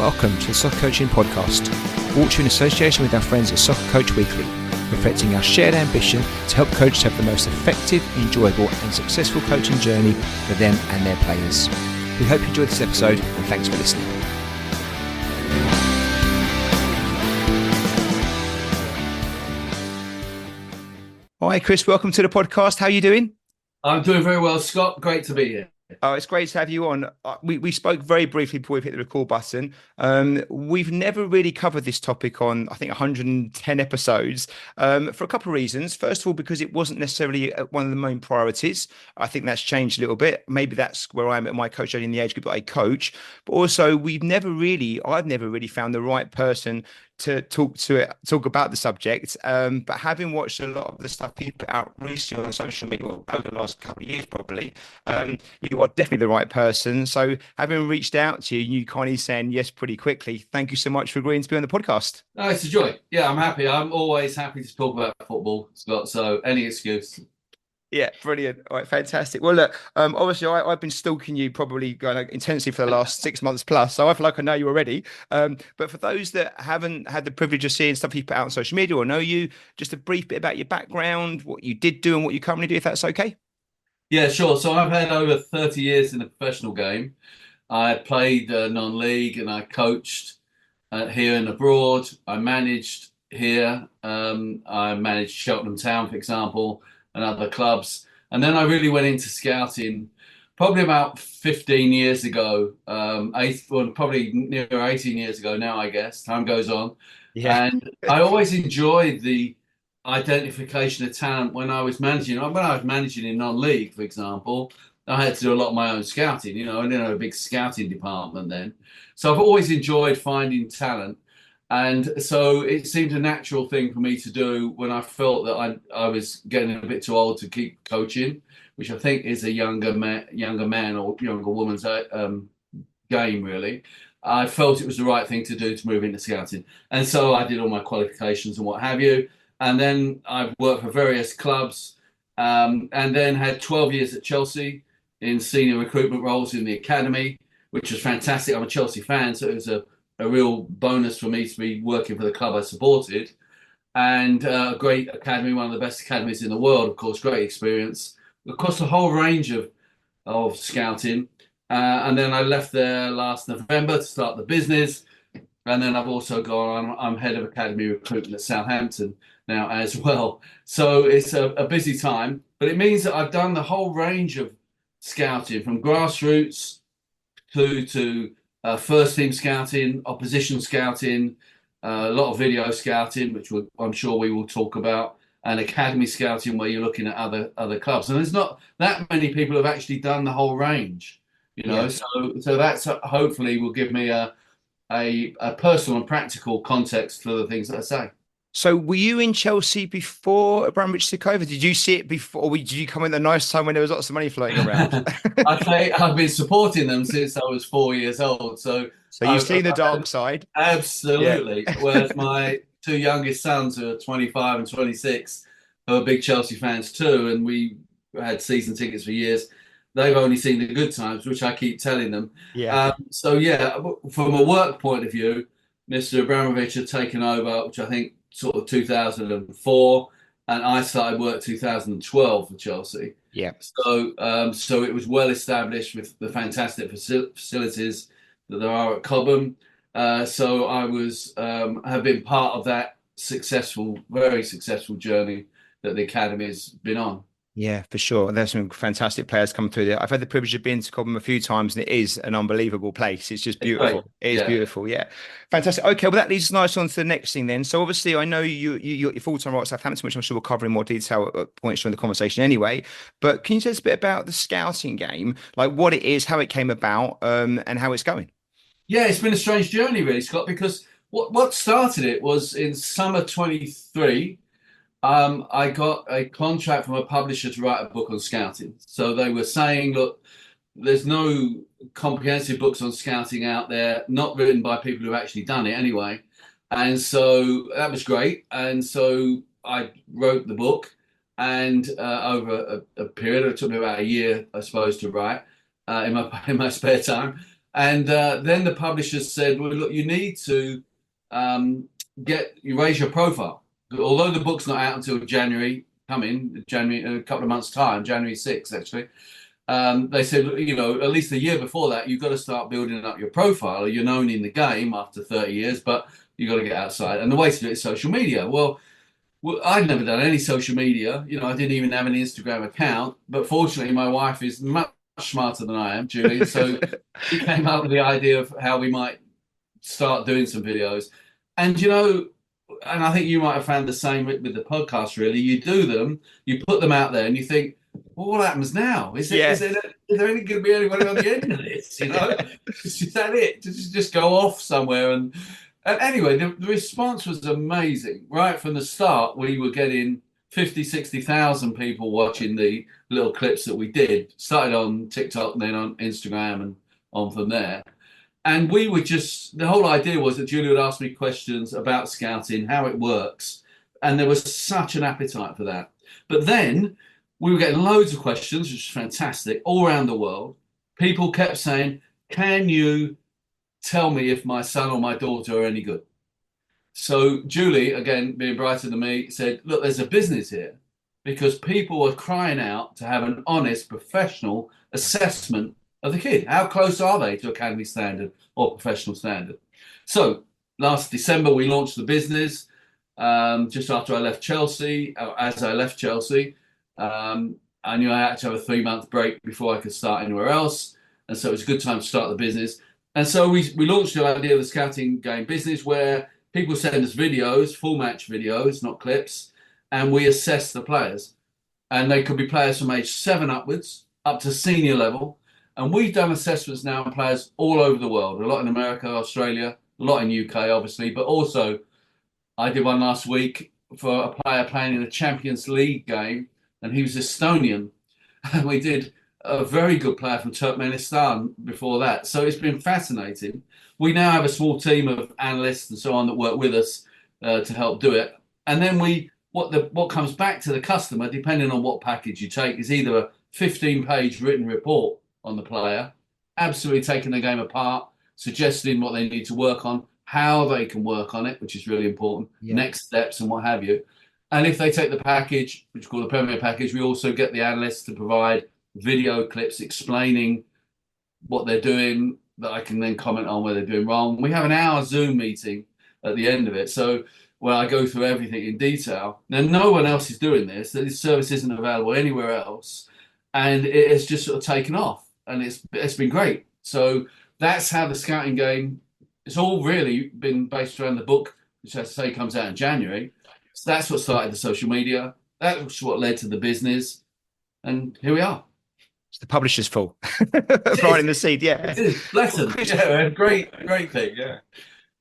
welcome to the Soccer Coaching Podcast, brought to you in association with our friends at Soccer Coach Weekly, reflecting our shared ambition to help coaches have the most effective, enjoyable and successful coaching journey for them and their players. We hope you enjoyed this episode and thanks for listening. Hi Chris, welcome to the podcast. How are you doing? I'm doing very well, Scott. Great to be here. Oh, it's great to have you on. We spoke very briefly before we hit the record button. We've never really covered this topic on, I think, 110 episodes for a couple of reasons. First of all, because it wasn't necessarily one of the main priorities. I think that's changed a little bit. Maybe that's where I am at my coach in the age group that I coach. But also, I've never really found the right person to talk about the subject, but having watched a lot of the stuff people put out recently on social media over the last couple of years, probably, you are definitely the right person. So having reached out to you, you kind of saying yes pretty quickly. Thank you so much for agreeing to be on the podcast. No, it's a joy. Yeah, I'm happy. I'm always happy to talk about football, Scott. So any excuse. Yeah, brilliant. All right, fantastic. Well, look, obviously I've been stalking you probably going intensely for the last 6 months plus, so I feel like I know you already. But for those that haven't had the privilege of seeing stuff you put out on social media or know you, just a brief bit about your background, what you did do and what you currently do, if that's okay. Yeah, sure. So I've had over 30 years in the professional game. I played non-league and I coached here and abroad. I managed here. I managed Cheltenham Town, for example, and other clubs. And then I really went into scouting probably about 15 years ago, probably near 18 years ago now, I guess. Time goes on. Yeah. And I always enjoyed the identification of talent when I was managing. When I was managing in non-league, for example, I had to do a lot of my own scouting. I didn't have a big scouting department then. So I've always enjoyed finding talent. And so it seemed a natural thing for me to do when I felt that I was getting a bit too old to keep coaching, which I think is a younger man or younger woman's game, really. I felt it was the right thing to do to move into scouting. And so I did all my qualifications and what have you. And then I've worked for various clubs and then had 12 years at Chelsea in senior recruitment roles in the academy, which was fantastic. I'm a Chelsea fan, so it was a real bonus for me to be working for the club I supported. And a great academy, one of the best academies in the world, of course, great experience. Across a whole range of scouting. And then I left there last November to start the business. And then I've also gone on, I'm head of academy recruitment at Southampton now as well. So it's a busy time, but it means that I've done the whole range of scouting from grassroots to first team scouting, opposition scouting, a lot of video scouting, which I'm sure we will talk about, and academy scouting where you're looking at other clubs. And there's not that many people who have actually done the whole range, Yeah. So that's hopefully will give me a personal and practical context for the things that I say. So were you in Chelsea before Abramovich took over? Did you see it before, or did you come in the nice time when there was lots of money floating around? I've been supporting them since I was 4 years old. So you've seen the dark side. Absolutely. Yeah. Whereas my two youngest sons, who are 25 and 26, who are big Chelsea fans too, and we had season tickets for years, they've only seen the good times, which I keep telling them. Yeah. From a work point of view, Mr. Abramovich had taken over, which I think sort of 2004, and I started work 2012 for Chelsea. Yeah. So it was well established with the fantastic facilities that there are at Cobham. So I have been part of that very successful journey that the academy has been on. Yeah, for sure. There's some fantastic players come through there. I've had the privilege of being to Cobham a few times, and it is an unbelievable place. It's just beautiful. It is beautiful. Yeah, fantastic. Okay, well that leads us nice on to the next thing then. So obviously, I know you're full-time role at Southampton, which I'm sure we'll cover in more detail at points during the conversation anyway. But can you tell us a bit about the scouting game, like what it is, how it came about, and how it's going? Yeah, it's been a strange journey, really, Scott, because what started it was in summer 23. I got a contract from a publisher to write a book on scouting. So they were saying, look, there's no comprehensive books on scouting out there, not written by people who've actually done it anyway. And so that was great. And so I wrote the book, and over a period, it took me about a year, I suppose, to write in my spare time. And then the publishers said, well, look, you need to you raise your profile. Although the book's not out until January, January, a couple of months' time, January 6th, actually. They said, at least a year before that, you've got to start building up your profile. You're known in the game after 30 years, but you've got to get outside. And the way to do it is social media. Well, I'd never done any social media. I didn't even have an Instagram account. But fortunately, my wife is much smarter than I am, Julie. So we came up with the idea of how we might start doing some videos. And, and I think you might have found the same with the podcast, really. You do them, you put them out there, and you think, well, what happens now? Is there going to be anybody on the end of this? Is that it? Just go off somewhere. And anyway, the response was amazing. Right from the start, we were getting 50, 60,000 people watching the little clips that we did. Started on TikTok, then on Instagram, and on from there. And we were the whole idea was that Julie would ask me questions about scouting, how it works. And there was such an appetite for that. But then we were getting loads of questions, which is fantastic, all around the world. People kept saying, can you tell me if my son or my daughter are any good? So Julie, again, being brighter than me, said, look, there's a business here because people are crying out to have an honest, professional assessment of the kid. How close are they to academy standard or professional standard? So last December, we launched the business just after I left Chelsea. As I left Chelsea, I knew I had to have a 3-month break before I could start anywhere else. And so it was a good time to start the business. And so we launched the idea of the scouting game business where people send us videos, full match videos, not clips, and we assess the players. And they could be players from age 7 upwards, up to senior level. And we've done assessments now on players all over the world, a lot in America, Australia, a lot in UK, obviously, but also I did one last week for a player playing in a Champions League game, and he was Estonian. And we did a very good player from Turkmenistan before that. So it's been fascinating. We now have a small team of analysts and so on that work with us to help do it. And then what comes back to the customer, depending on what package you take, is either a 15-page written report on the player, absolutely taking the game apart, suggesting what they need to work on, how they can work on it, which is really important, next steps and what have you. And if they take the package, which is called the Premier package, we also get the analysts to provide video clips explaining what they're doing that I can then comment on where they're doing wrong. We have an hour Zoom meeting at the end of it. So where I go through everything in detail. Now, no one else is doing this. This service isn't available anywhere else. And it has just sort of taken off. And it's been great. So that's how the scouting game, it's all really been based around the book, which I say comes out in January. So that's what started the social media. That's what led to the business. And here we are. It's the publisher's fault. Planting the seed, yeah. It is. Bless them. Yeah, great thing, yeah.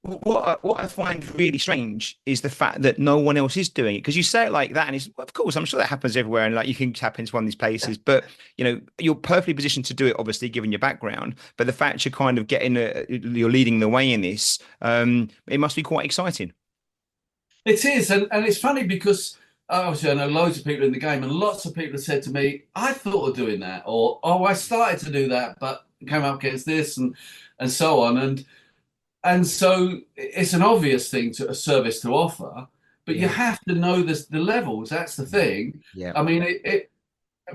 What I find really strange is the fact that no one else is doing it, because you say it like that, and it's, of course, I'm sure that happens everywhere, and like you can tap into one of these places, but you're perfectly positioned to do it, obviously, given your background. But the fact you're kind of you're leading the way in this, it must be quite exciting. It is, and it's funny because obviously I know loads of people in the game, and lots of people have said to me, "I thought of doing that," or "Oh, I started to do that, but came up against this," and so on, And so it's an obvious thing a service to offer, but you have to know the levels. That's the thing. Yeah. I mean,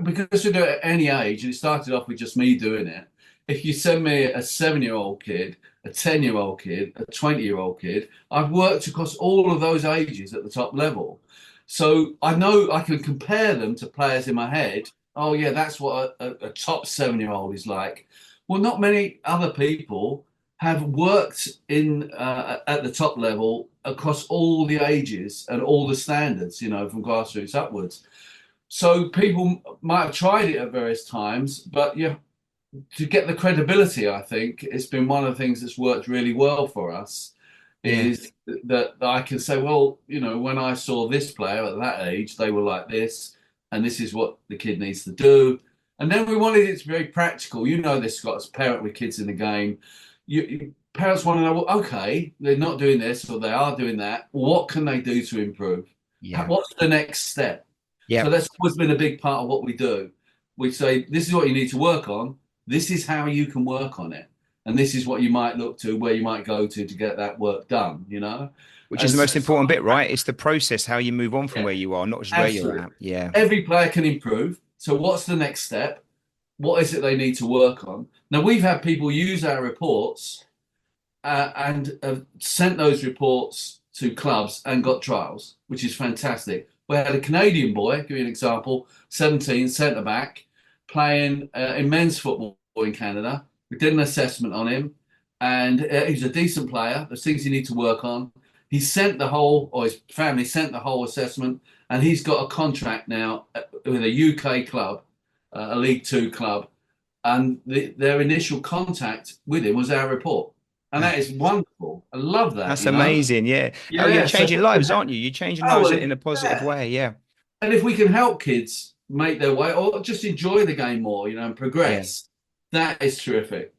because we do it at any age, and it started off with just me doing it. If you send me a 7-year-old kid, a 10-year-old kid, a 20-year-old kid, I've worked across all of those ages at the top level. So I know I can compare them to players in my head. Oh, yeah, that's what a top 7-year-old is like. Well, not many other people have worked at the top level across all the ages and all the standards, from grassroots upwards. So people might have tried it at various times, but to get the credibility, I think it's been one of the things that's worked really well for us, is that I can say, well, when I saw this player at that age, they were like this, and this is what the kid needs to do. And then we wanted it to be very practical. This, Scott, as a parent with kids in the game, parents want to know, well, okay, they're not doing this or they are doing that. What can they do to improve? Yeah. What's the next step? Yeah. So that's always been a big part of what we do. We say, this is what you need to work on. This is how you can work on it. and this is what you might look to, where you might go to get that work done, you know? Which And is the so, most important bit, right? It's the process, how you move on from yeah, where you are, not just where you're absolutely. at. Yeah. Every player can improve. So what's the next step? What is it they need to work on? Now, we've had people use our reports and have sent those reports to clubs and got trials, which is fantastic. We had a Canadian boy, give you an example, 17, centre back, playing in men's football in Canada. We did an assessment on him, and he's a decent player. There's things you need to work on. He sent the whole, or his family sent the whole assessment, and he's got a contract now with a UK club, a League Two club, and their initial contact with him was our report. And that is wonderful. I love that, That's you know? amazing. Yeah. Oh, you're Yeah. So, changing lives, aren't you? You're changing oh, lives well, in a positive yeah. way. Yeah. And if we can help kids make their way or just enjoy the game more, you know, and Yeah. progress, that is terrific.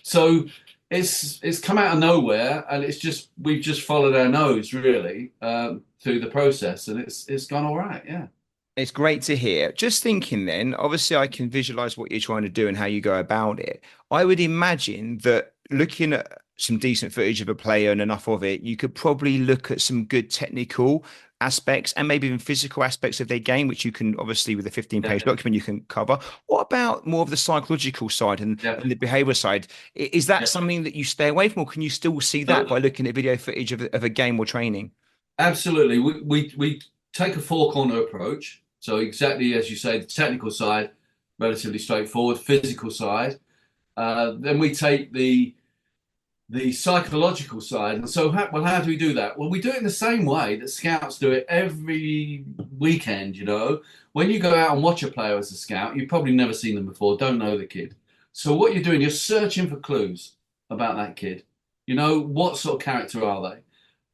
So it's come out of nowhere, and it's just we've just followed our nose really through the process, and it's gone all right. Yeah. It's great to hear. Just thinking then, obviously, I can visualize what you're trying to do and how you go about it. I would imagine that looking at some decent footage of a player and enough of it, you could probably look at some good technical aspects and maybe even physical aspects of their game, which you can obviously, with a 15-page Yeah. document, you can cover. What about more of the psychological side Yeah. and the behavior side? Is that Yeah. something that you stay away from, or can you still see that So by looking at video footage of a game or training? absolutely, we take a four corner approach. So exactly as you say, the technical side, relatively straightforward. Physical side, then we take the psychological side. And so, how do we do that? Well, we do it in the same way that scouts do it every weekend. You know, when you go out and watch a player as a scout, you've probably never seen them before, don't know the kid. So what you're doing, you're searching for clues about that kid. You know, what sort of character are they?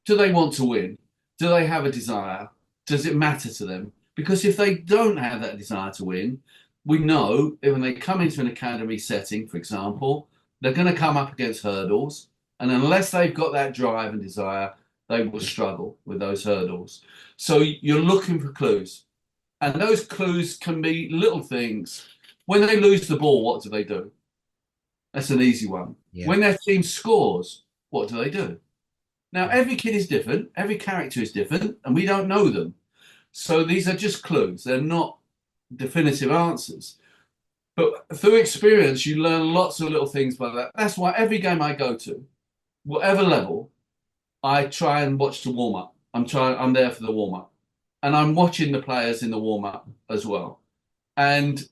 Do they want to win? Do they have a desire? Does it matter to them? Because if they don't have that desire to win, we know that when they come into an academy setting, for example, they're going to come up against hurdles. And unless they've got that drive and desire, they will struggle with those hurdles. So you're looking for clues. And those clues can be little things. When they lose the ball, what do they do? That's an easy one. Yeah. When their team scores, what do they do? Now, every kid is different, every character is different, and we don't know them. So these are just clues. They're not definitive answers. But through experience, you learn lots of little things by that. That's why every game I go to, whatever level, I try and watch the warm up. I'm there for the warm up. And I'm watching the players in the warm up as well. And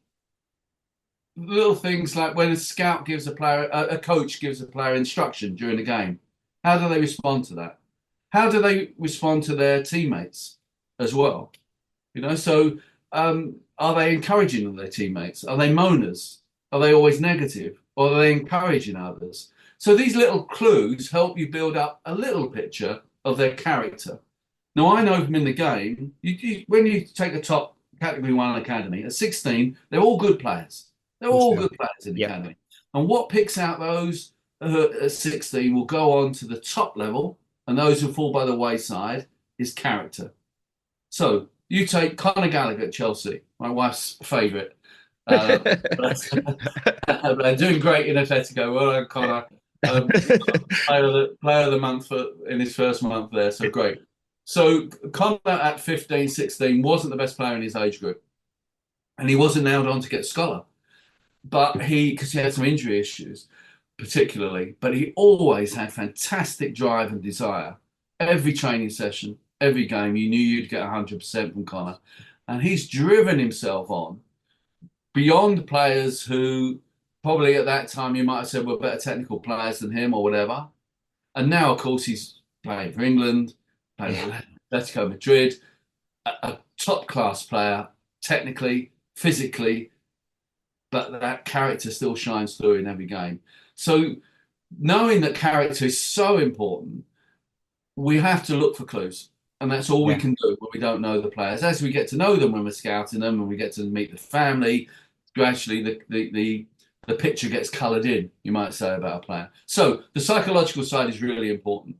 little things like when a scout gives a player, a coach gives a player instruction during the game, how do they respond to that? How do they respond to their teammates as well? You know, so are they encouraging their teammates? Are they moaners? Are they always negative? Or are they encouraging others? So these little clues help you build up a little picture of their character. Now, I know from in the game, when you take a top Category 1 academy, at 16, they're all good players. They're Of course all they are. good players in the Yeah. academy. And what picks out those at 16 will go on to the top level, and those who fall by the wayside is character. So you take Conor Gallagher at Chelsea, my wife's favourite. But doing great in Atletico. Well done, Conor. Player of the month in his first month there, so great. So Conor at 15, 16 wasn't the best player in his age group. And he wasn't nailed on to get scholar. But because he had some injury issues, particularly, but he always had fantastic drive and desire. Every training session, every game, you knew you'd get 100% from Conor. And he's driven himself on beyond players who probably at that time you might have said were better technical players than him or whatever. And now, of course, he's playing for England, playing Yeah. for Atletico Madrid, a top class player, technically, physically, but that character still shines through in every game. So knowing that character is so important, we have to look for clues. And that's all we Yeah. can do when we don't know the players. As we get to know them when we're scouting them, and we get to meet the family, gradually the picture gets coloured in, you might say, about a player. So the psychological side is really important.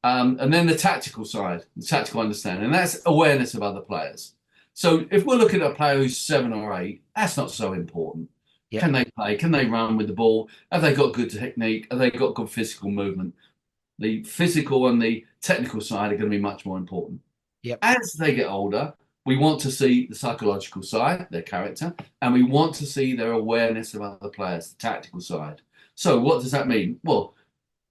And then the tactical side, the tactical understanding, and that's awareness of other players. So if we're looking at a player who's 7 or 8, that's not so important. Yeah. Can they play? Can they run with the ball? Have they got good technique? Have they got good physical movement? The physical and the technical side are going to be much more important. Yep. As they get older, we want to see the psychological side, their character, and we want to see their awareness of other players, the tactical side. So, what does that mean? Well,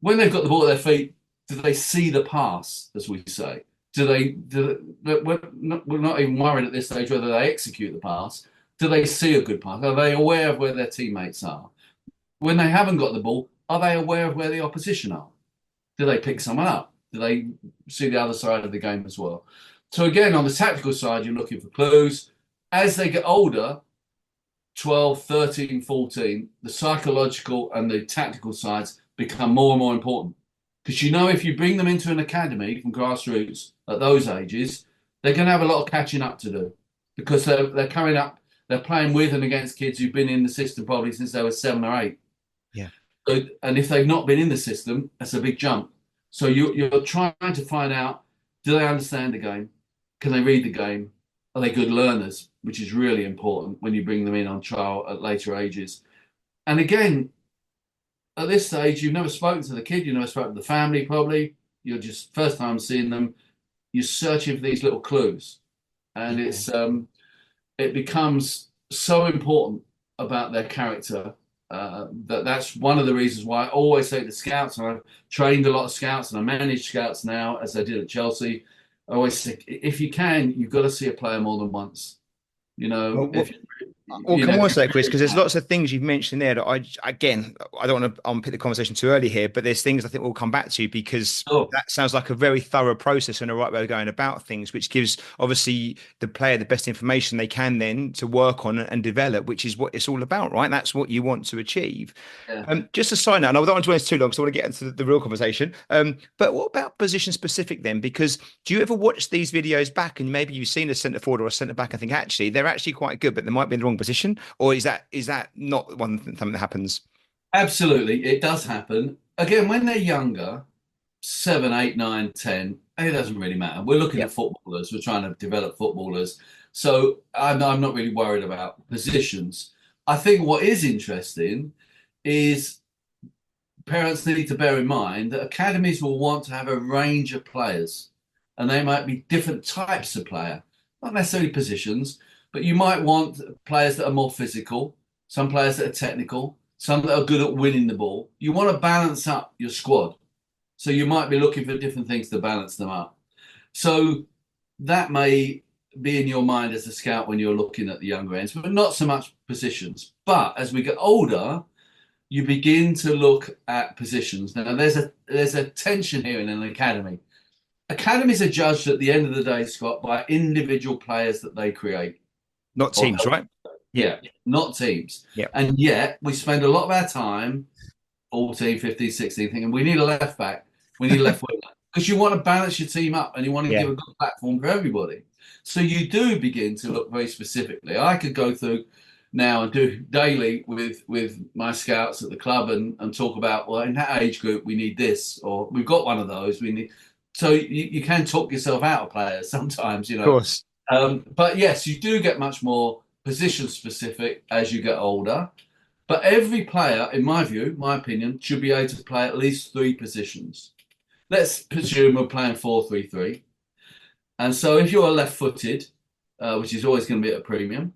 when they've got the ball at their feet, do they see the pass, as we say? We're not even worried at this stage whether they execute the pass. Do they see a good pass? Are they aware of where their teammates are? When they haven't got the ball, are they aware of where the opposition are? Do they pick someone up? Do they see the other side of the game as well? So again, on the tactical side, you're looking for clues. As they get older, 12, 13, 14, the psychological and the tactical sides become more and more important. Because if you bring them into an academy from grassroots at those ages, they're going to have a lot of catching up to do because they're coming up, they're playing with and against kids who've been in the system probably since they were 7 or 8. Yeah. So, and if they've not been in the system, that's a big jump. So you're trying to find out, do they understand the game? Can they read the game? Are they good learners? Which is really important when you bring them in on trial at later ages. And again, at this stage, you've never spoken to the kid, you've never spoken to the family probably. You're just first time seeing them. You're searching for these little clues. And it becomes so important about their character that's one of the reasons why I always say to scouts, and I've trained a lot of scouts and I manage scouts now, as I did at Chelsea. I always say, if you can, you've got to see a player more than once. Well, If well, you come know, on, say, Chris, because there's lots of things you've mentioned there that I don't want to unpick the conversation too early here, but there's things I think we'll come back to because oh, that sounds like a very thorough process and a right way of going about things, which gives obviously the player the best information they can then to work on and develop, which is what it's all about, right? That's what you want to achieve. yeah. Just a side note, and I don't want to go into too long because I want to get into the real conversation. But what about position specific then? Because do you ever watch these videos back and maybe you've seen a centre forward or a centre back and think actually they're actually quite good, but they might be in the wrong position? Or is that not something that happens? Absolutely, it does happen. Again, when they're younger, 7, 8, 9, 10, it doesn't really matter. We're looking Yeah. at footballers, we're trying to develop footballers. So I'm not really worried about positions. I think what is interesting is parents need to bear in mind that academies will want to have a range of players, and they might be different types of player, not necessarily positions, but you might want players that are more physical, some players that are technical, some that are good at winning the ball. You want to balance up your squad. So you might be looking for different things to balance them up. So that may be in your mind as a scout when you're looking at the younger ends, but not so much positions. But as we get older, you begin to look at positions. Now, there's a tension here in an academy. Academies are judged at the end of the day, Scott, by individual players that they create. Not Or teams, right? yeah, not teams. Yeah. And yet we spend a lot of our time, 14, 15, 16, thinking we need a left back, we need a left winger. Because you want to balance your team up and you want to Yeah. give a good platform for everybody. So you do begin to look very specifically. I could go through now and do daily with my scouts at the club and talk about, well, in that age group, we need this, or we've got one of those. We need. So you can talk yourself out of players sometimes, Of course. But yes, you do get much more position specific as you get older. But every player, in my view, my opinion, should be able to play at least 3 positions. Let's presume we're playing 4-3-3. And so if you're left-footed, which is always going to be at a premium,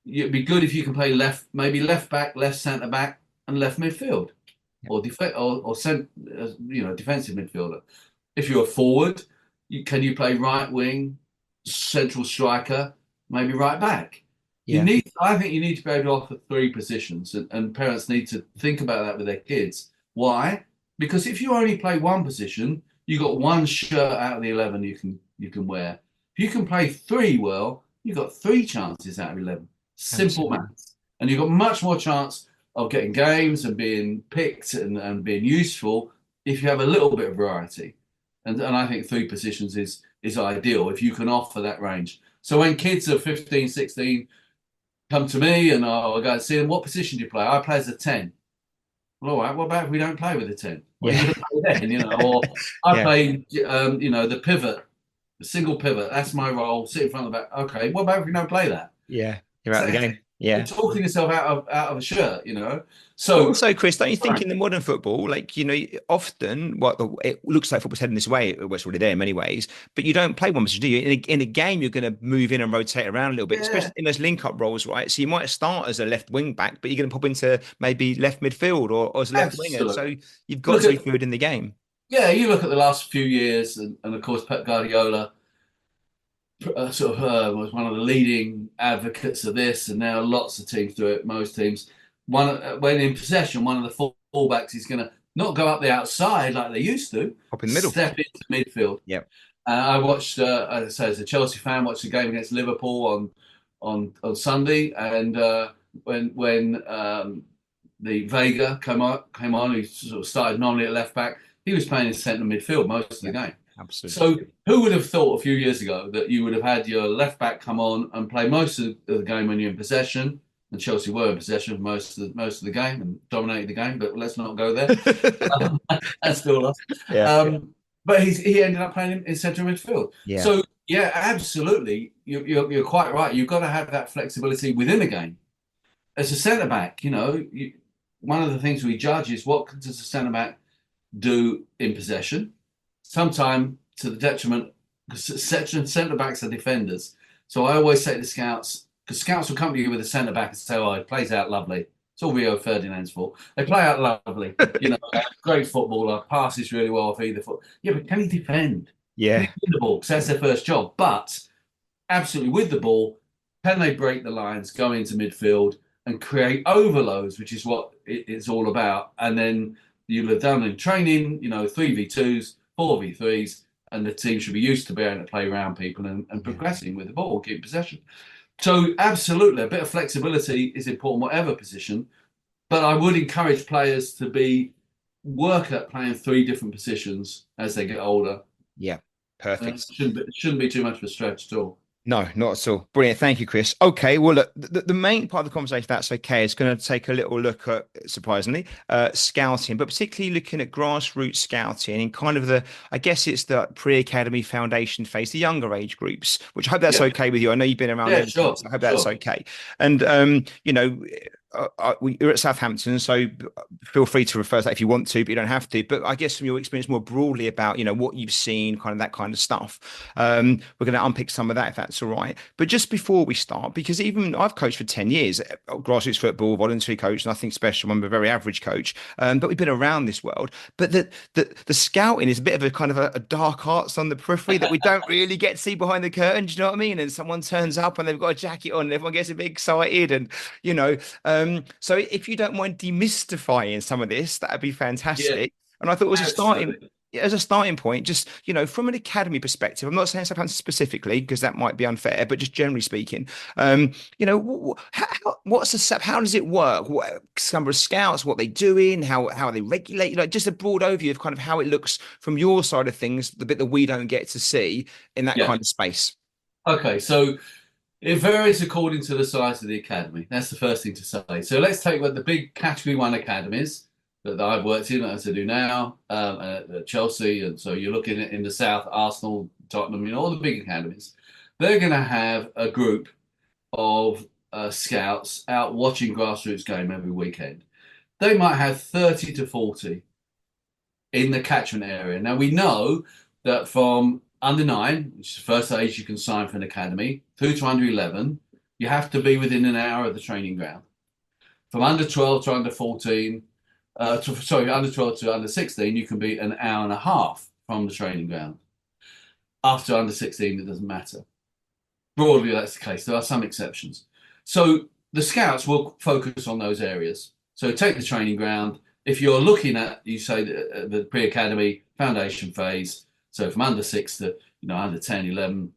it'd be good if you can play left, maybe left back, left centre back, and left midfield, or defensive midfielder. If you're a forward, can you play right wing, central striker, maybe right back? Yeah. I think you need to be able to offer 3 positions, and parents need to think about that with their kids. Why? Because if you only play one position, you got one shirt out of the 11 you can wear. If you can play 3 well, you've got 3 chances out of 11. Simple Absolutely. maths. And you've got much more chance of getting games and being picked and being useful if you have a little bit of variety. And I think 3 positions is ideal if you can offer that range. So when kids are 15, 16 come to me and I go and see them, what position do you play? I play as a 10. Well, all right, what about if we don't play with a 10? What are you Yeah. going to play then? Or I Yeah. play, the pivot, the single pivot. That's my role, sit in front of the back. Okay, what about if we don't play that? Yeah. You're out So of the game. Yeah. You're talking yourself out of a shirt, you know. But So also, Chris, don't you think in the modern football, like, often it looks like football's heading this way, well, it's already there in many ways, but you don't play one position, do you? In a game, you're going to move in and rotate around a little bit, yeah, especially in those link-up roles, right? So you might start as a left wing back, but you're going to pop into maybe left midfield or as a left winger. So absolutely. you've got Look to be at fluid in the game. you look at the last few years, and of course Pep Guardiola was one of the leading advocates of this, and now lots of teams do it. Most teams, when in possession, one of the fullbacks is going to not go up the outside like they used to, Hop in the middle. step into midfield. Yeah. I watched, as I say, as a Chelsea fan, watched the game against Liverpool on Sunday, and when the Vega came on, who sort of started normally at left back, he was playing in centre midfield most of the Yeah. game. Absolutely. So who would have thought a few years ago that you would have had your left back come on and play most of the game when you're in possession? And Chelsea were in possession for most of the game and dominated the game, but let's not go there. And still lost. Yeah. But he ended up playing in central midfield. Yeah. So yeah, absolutely, you're quite right. You've got to have that flexibility within the game. As a centre back, one of the things we judge is what does a centre back do in possession. Sometimes to the detriment, because centre backs are defenders. So I always say to the scouts, because scouts will come to you with a centre back and say, "Oh, he plays out lovely." It's all Rio Ferdinand's fault. They play out lovely. Great footballer, passes really well off either foot. Yeah, but can he defend? Can he Yeah. win the ball? Because that's their first job. But absolutely with the ball, can they break the lines, go into midfield and create overloads, which is what it's all about. And then you'll have done in training, 3v2s, 4v3s, and the team should be used to being able to play around people and progressing with the ball, keep possession. So absolutely, a bit of flexibility is important, whatever position. But I would encourage players to work at playing three different positions as they get older. Yeah. It Perfect. shouldn't be too much of a stretch at all. No, not at all. Brilliant. Thank you, Chris. Okay. Well, look, the main part of the conversation, if that's okay, is going to take a little look at, surprisingly, scouting, but particularly looking at grassroots scouting and kind of I guess it's the pre-academy foundation phase, the younger age groups, which I hope that's Yeah, okay with you. I know you've been around yeah, them sure, since. I hope that's sure. okay. And, we're at Southampton, so feel free to refer to that if you want to, but you don't have to. But I guess from your experience more broadly about, what you've seen, kind of that kind of stuff, we're going to unpick some of that if that's all right. But just before we start, because even I've coached for 10 years, grassroots football, voluntary coach, nothing special. I'm a very average coach, but we've been around this world. But the scouting is a bit of a kind of a dark arts on the periphery that we don't really get to see behind the curtain. Do you know what I mean? And someone turns up and they've got a jacket on and everyone gets a bit excited and, so if you don't mind demystifying some of this, that'd be Yeah, fantastic. And I thought it was a starting, absolutely. as a starting point, just from an academy perspective, I'm not saying Southampton specifically because that might be unfair, but just generally speaking, what's how does it work? What number of scouts, what they doing, how are they regulate? Just a broad overview of kind of how it looks from your side of things, the bit that we don't get to see in that Yeah. kind of space. Okay, so it varies according to the size of the academy. That's the first thing to say. So let's take what the big Category 1 academies that I've worked in, as I do now, at Chelsea. And so you're looking at in the South, Arsenal, Tottenham, all the big academies. They're going to have a group of scouts out watching grassroots game every weekend. They might have 30 to 40 in the catchment area. Now, we know that from under 9, which is the first age you can sign for an academy, through to under 11, you have to be within an hour of the training ground. From under 12 to under 14, under 12 to under 16, you can be an hour and a half from the training ground. After under 16, it doesn't matter. Broadly, that's the case. There are some exceptions. So the scouts will focus on those areas. So take the training ground. If you're looking at, you say, the pre-academy foundation phase, so from under 6 to under 10, 11,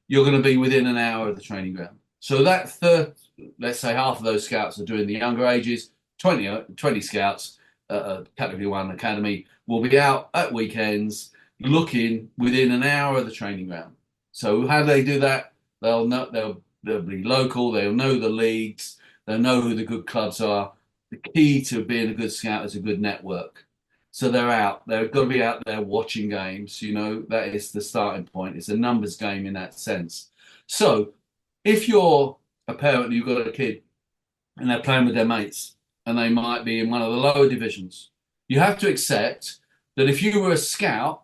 you're going to be within an hour of the training ground. So let's say half of those scouts are doing the younger ages, 20 scouts at Category 1 Academy will be out at weekends looking within an hour of the training ground. So how do they do that? They'll be local, they'll know the leagues, they'll know who the good clubs are. The key to being a good scout is a good network. So they've got to be out there watching games, that is the starting point. It's a numbers game in that sense. So if you're a parent and you've got a kid and they're playing with their mates, and they might be in one of the lower divisions. You have to accept that if you were a scout,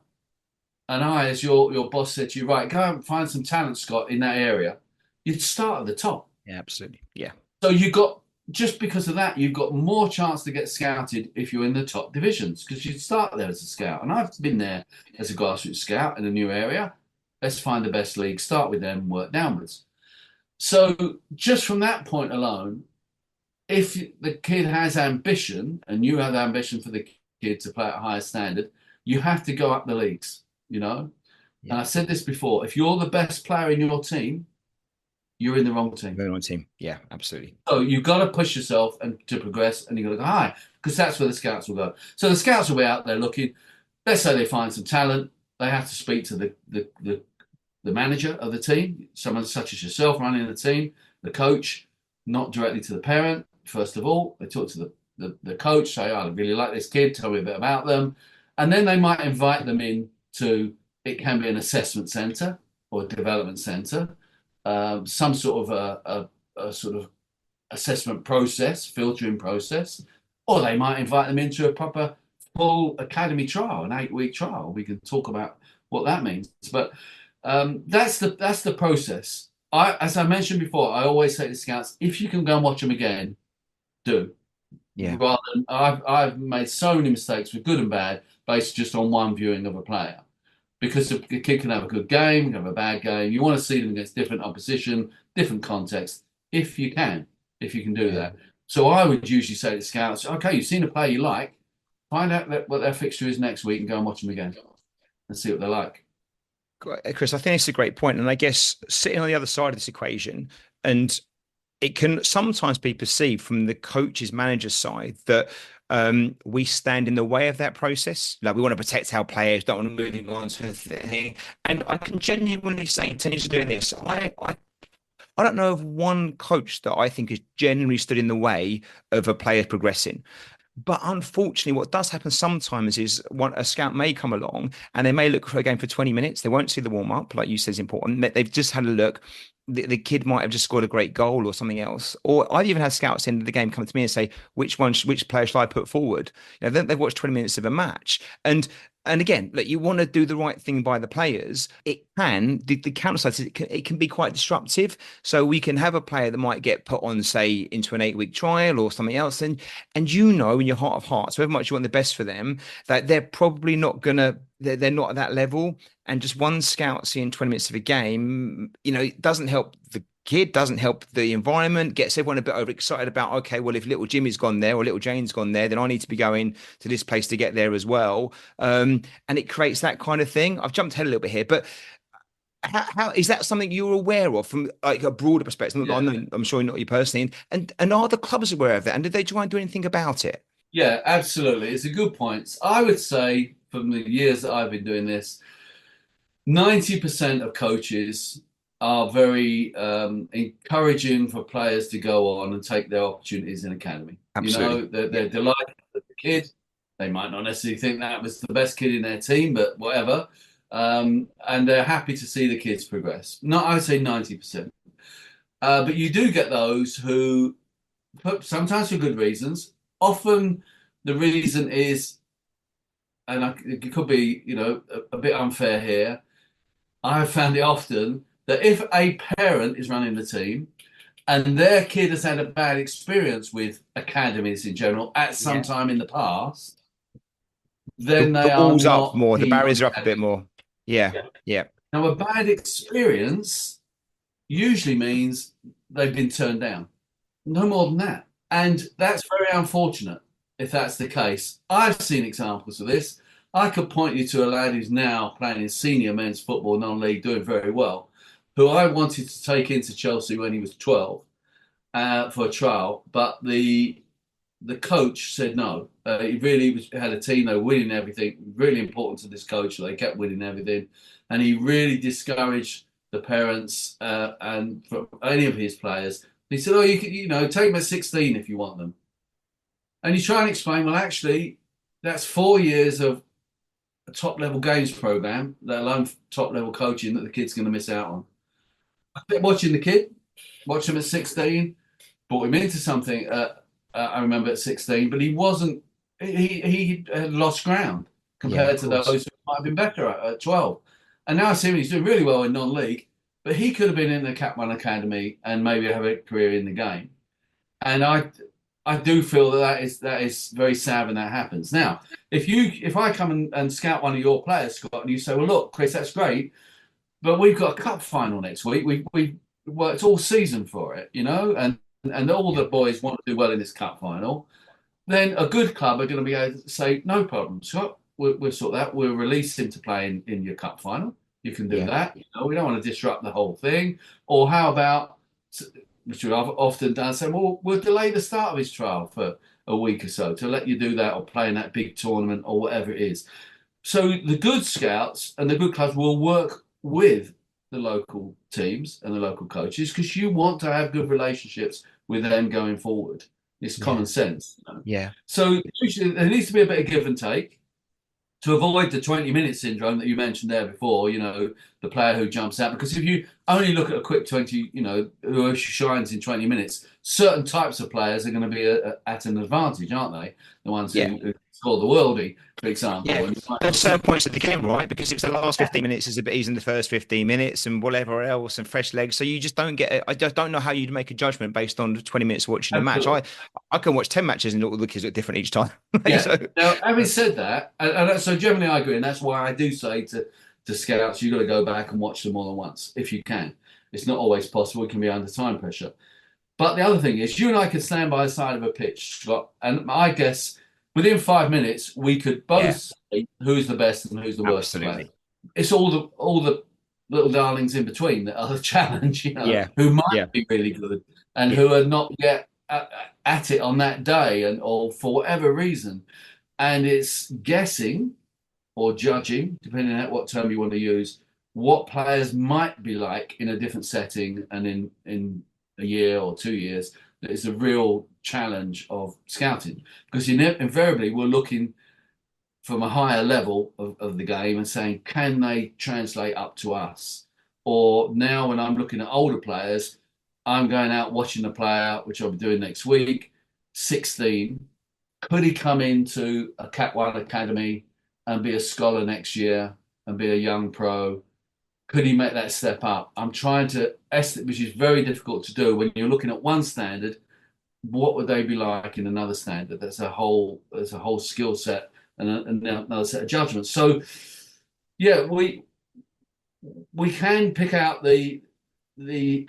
and I, as your boss, said to you, right, go and find some talent, Scott, in that area, you'd start at the top. Yeah, absolutely. Yeah. So you got just because of that, you've got more chance to get scouted if you're in the top divisions because you start there as a scout. And I've been there as a grassroots scout in a new area. Let's find the best league, start with them, work downwards. So just from that point alone, if the kid has ambition and you have ambition for the kid to play at a higher standard, you have to go up the leagues, you know? And Yeah. I said this before, if you're the best player in your team, you're in the wrong team. Going on team. Yeah, absolutely. So you've got to push yourself and to progress, and you've got to go high because that's where the scouts will go. So the scouts will be out there looking. Let's say they find some talent, they have to speak to the manager of the team, someone such as yourself running the team, the coach, not directly to the parent. First of all, they talk to the coach, say, "Oh, I really like this kid. Tell me a bit about them," and then they might invite them in to. It can be an assessment centre or a development centre, some sort of a sort of assessment process, filtering process, or they might invite them into a proper full academy trial, an 8-week trial. We can talk about what that means, but that's the process. As I mentioned before, I always say to scouts, if you can go and watch them again, do. Yeah. Rather than I've made so many mistakes, with good and bad, based just on one viewing of a player. Because the kid can have a good game, can have a bad game. You want to see them against different opposition, different context, if you can do Yeah. that. So I would usually say to scouts, okay, you've seen a player you like, find out what their fixture is next week and go and watch them again and see what they're like. Chris, I think it's a great point. And I guess sitting on the other side of this equation, and it can sometimes be perceived from the coach's manager's side that we stand in the way of that process. Like we want to protect our players, don't want to move them on to the thing. And I can genuinely say, 10 years of doing this, I don't know of one coach that I think has genuinely stood in the way of a player progressing. But unfortunately, what does happen sometimes is a scout may come along and they may look for a game for 20 minutes. They won't see the warm up, like you said, is important. They've just had a look. The kid might have just scored a great goal or something else. Or I've even had scouts at the end of the game come to me and say, which player shall I put forward? They've watched 20 minutes of a match. And again, like you want to do the right thing by the players. The counter side is it can be quite disruptive. So we can have a player that might get put on, say, into an 8-week trial or something else. And you know in your heart of hearts, however much you want the best for them, that they're probably not they're not at that level. And just one scout seeing 20 minutes of a game, it doesn't help the kid, doesn't help the environment, gets everyone a bit overexcited about, okay, well, if little Jimmy's gone there or little Jane's gone there, then I need to be going to this place to get there as well. And it creates that kind of thing. I've jumped ahead a little bit here, but how is that something you're aware of from like a broader perspective? Yeah. I'm sure not you personally, and are the clubs aware of that? And did they try and do anything about it? Yeah, absolutely. It's a good point. I would say from the years that I've been doing this, 90% of coaches are very encouraging for players to go on and take their opportunities in academy. Absolutely. They're delighted with the kid. They might not necessarily think that was the best kid in their team, but whatever. And they're happy to see the kids progress. I would say 90%. But you do get those who, sometimes for good reasons, often the reason is, and it could be, a bit unfair here. I have found it often that if a parent is running the team and their kid has had a bad experience with academies in general at some time in the past, then The they are walls up not more, the keen on barriers are up a bit academy. more. Yeah, Yeah. yeah, Now, a bad experience usually means they've been turned down. No more than that. And that's very unfortunate if that's the case. I've seen examples of this. I could point you to a lad who's now playing in senior men's football, non-league, doing very well, who I wanted to take into Chelsea when he was 12 for a trial, but the coach said no. He really had a team, they were winning everything, really important to this coach, so they kept winning everything. And he really discouraged the parents and from any of his players. He said, "Oh, you can, take them at 16 if you want them." And you try and explain, well, actually, that's 4 years of a top level games program, let alone top level coaching that the kid's going to miss out on. I think watching the kid, watch him at 16, brought him into something. I remember at 16, but he wasn't. He had lost ground Yeah, of compared to course. those who might have been better at 12. And now I see him; he's doing really well in non-league, but he could have been in the Cat One Academy and maybe have a career in the game. And I do feel that that is very sad when that happens. Now, if I come and scout one of your players, Scott, and you say, well, look, Chris, that's great, but we've got a cup final next week. We worked all season for it, and all Yeah, the boys want to do well in this cup final. Then a good club are going to be able to say, no problem, Scott. We'll sort that. We'll release him to play in your cup final. You can do yeah, that. We don't want to disrupt the whole thing. Or how about, which we've often done, say, well, we'll delay the start of his trial for a week or so to let you do that or play in that big tournament or whatever it is. So the good scouts and the good clubs will work with the local teams and the local coaches because you want to have good relationships with them going forward. It's yeah, common sense. yeah. So usually there needs to be a bit of give and take to avoid the 20-minute syndrome that you mentioned there before, the player who jumps out. Because if you only look at a quick 20, who shines in 20 minutes, certain types of players are going to be at an advantage, aren't they? The ones Yeah. who score the worldie, for example. Yeah, And you might at not certain see. points of the game, right? Because if the last 15 minutes is a bit easier than the first 15 minutes and whatever else and fresh legs. So you just don't get it. I just don't know how you'd make a judgment based on 20 minutes watching a match. Absolutely. I can watch 10 matches and all the kids look different each time. Yeah. So, Now, having said that, so generally I agree, and that's why I do say to scouts, you've got to go back and watch them more than once if you can. It's not always possible; it can be under time pressure. But the other thing is, you and I could stand by the side of a pitch, Scott, and I guess within 5 minutes we could both yeah, say who's the best and who's the worst player. absolutely. It's all the little darlings in between that are the challenge, Yeah, who might yeah, be really good and yeah, who are not yet at it on that day, and or for whatever reason. And it's guessing or judging, depending on what term you want to use, what players might be like in a different setting and in a year or 2 years. That is a real challenge of scouting because invariably we're looking from a higher level of the game and saying, can they translate up to us? Or now when I'm looking at older players, I'm going out watching a player, which I'll be doing next week, 16. Could he come into a Cat 1 academy and be a scholar next year and be a young pro? Could he make that step up? I'm trying to estimate, which is very difficult to do when you're looking at one standard. What would they be like in another standard? There's a whole skill set and another set of judgments. So yeah, we can pick out the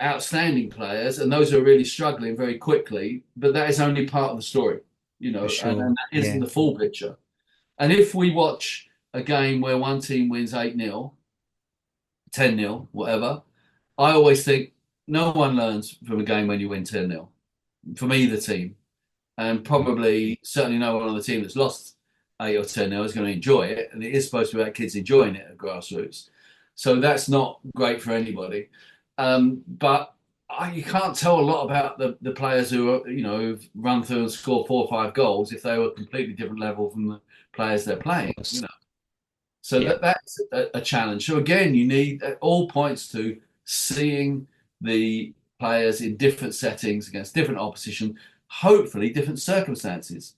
outstanding players and those who are really struggling very quickly, but that is only part of the story, for and sure. that isn't Yeah, the full picture. And if we watch a game where one team wins 8-0, 10-0, whatever, I always think no one learns from a game when you win 10-0 from either team. And probably certainly no one on the team that's lost 8 or 10-0 is going to enjoy it. And it is supposed to be about kids enjoying it at grassroots. So that's not great for anybody. But you can't tell a lot about the players who are, who've run through and scored 4 or 5 goals if they were a completely different level from the players they're of playing. course. So Yeah, that's a challenge. So again, you need all points to seeing the players in different settings against different opposition, hopefully different circumstances.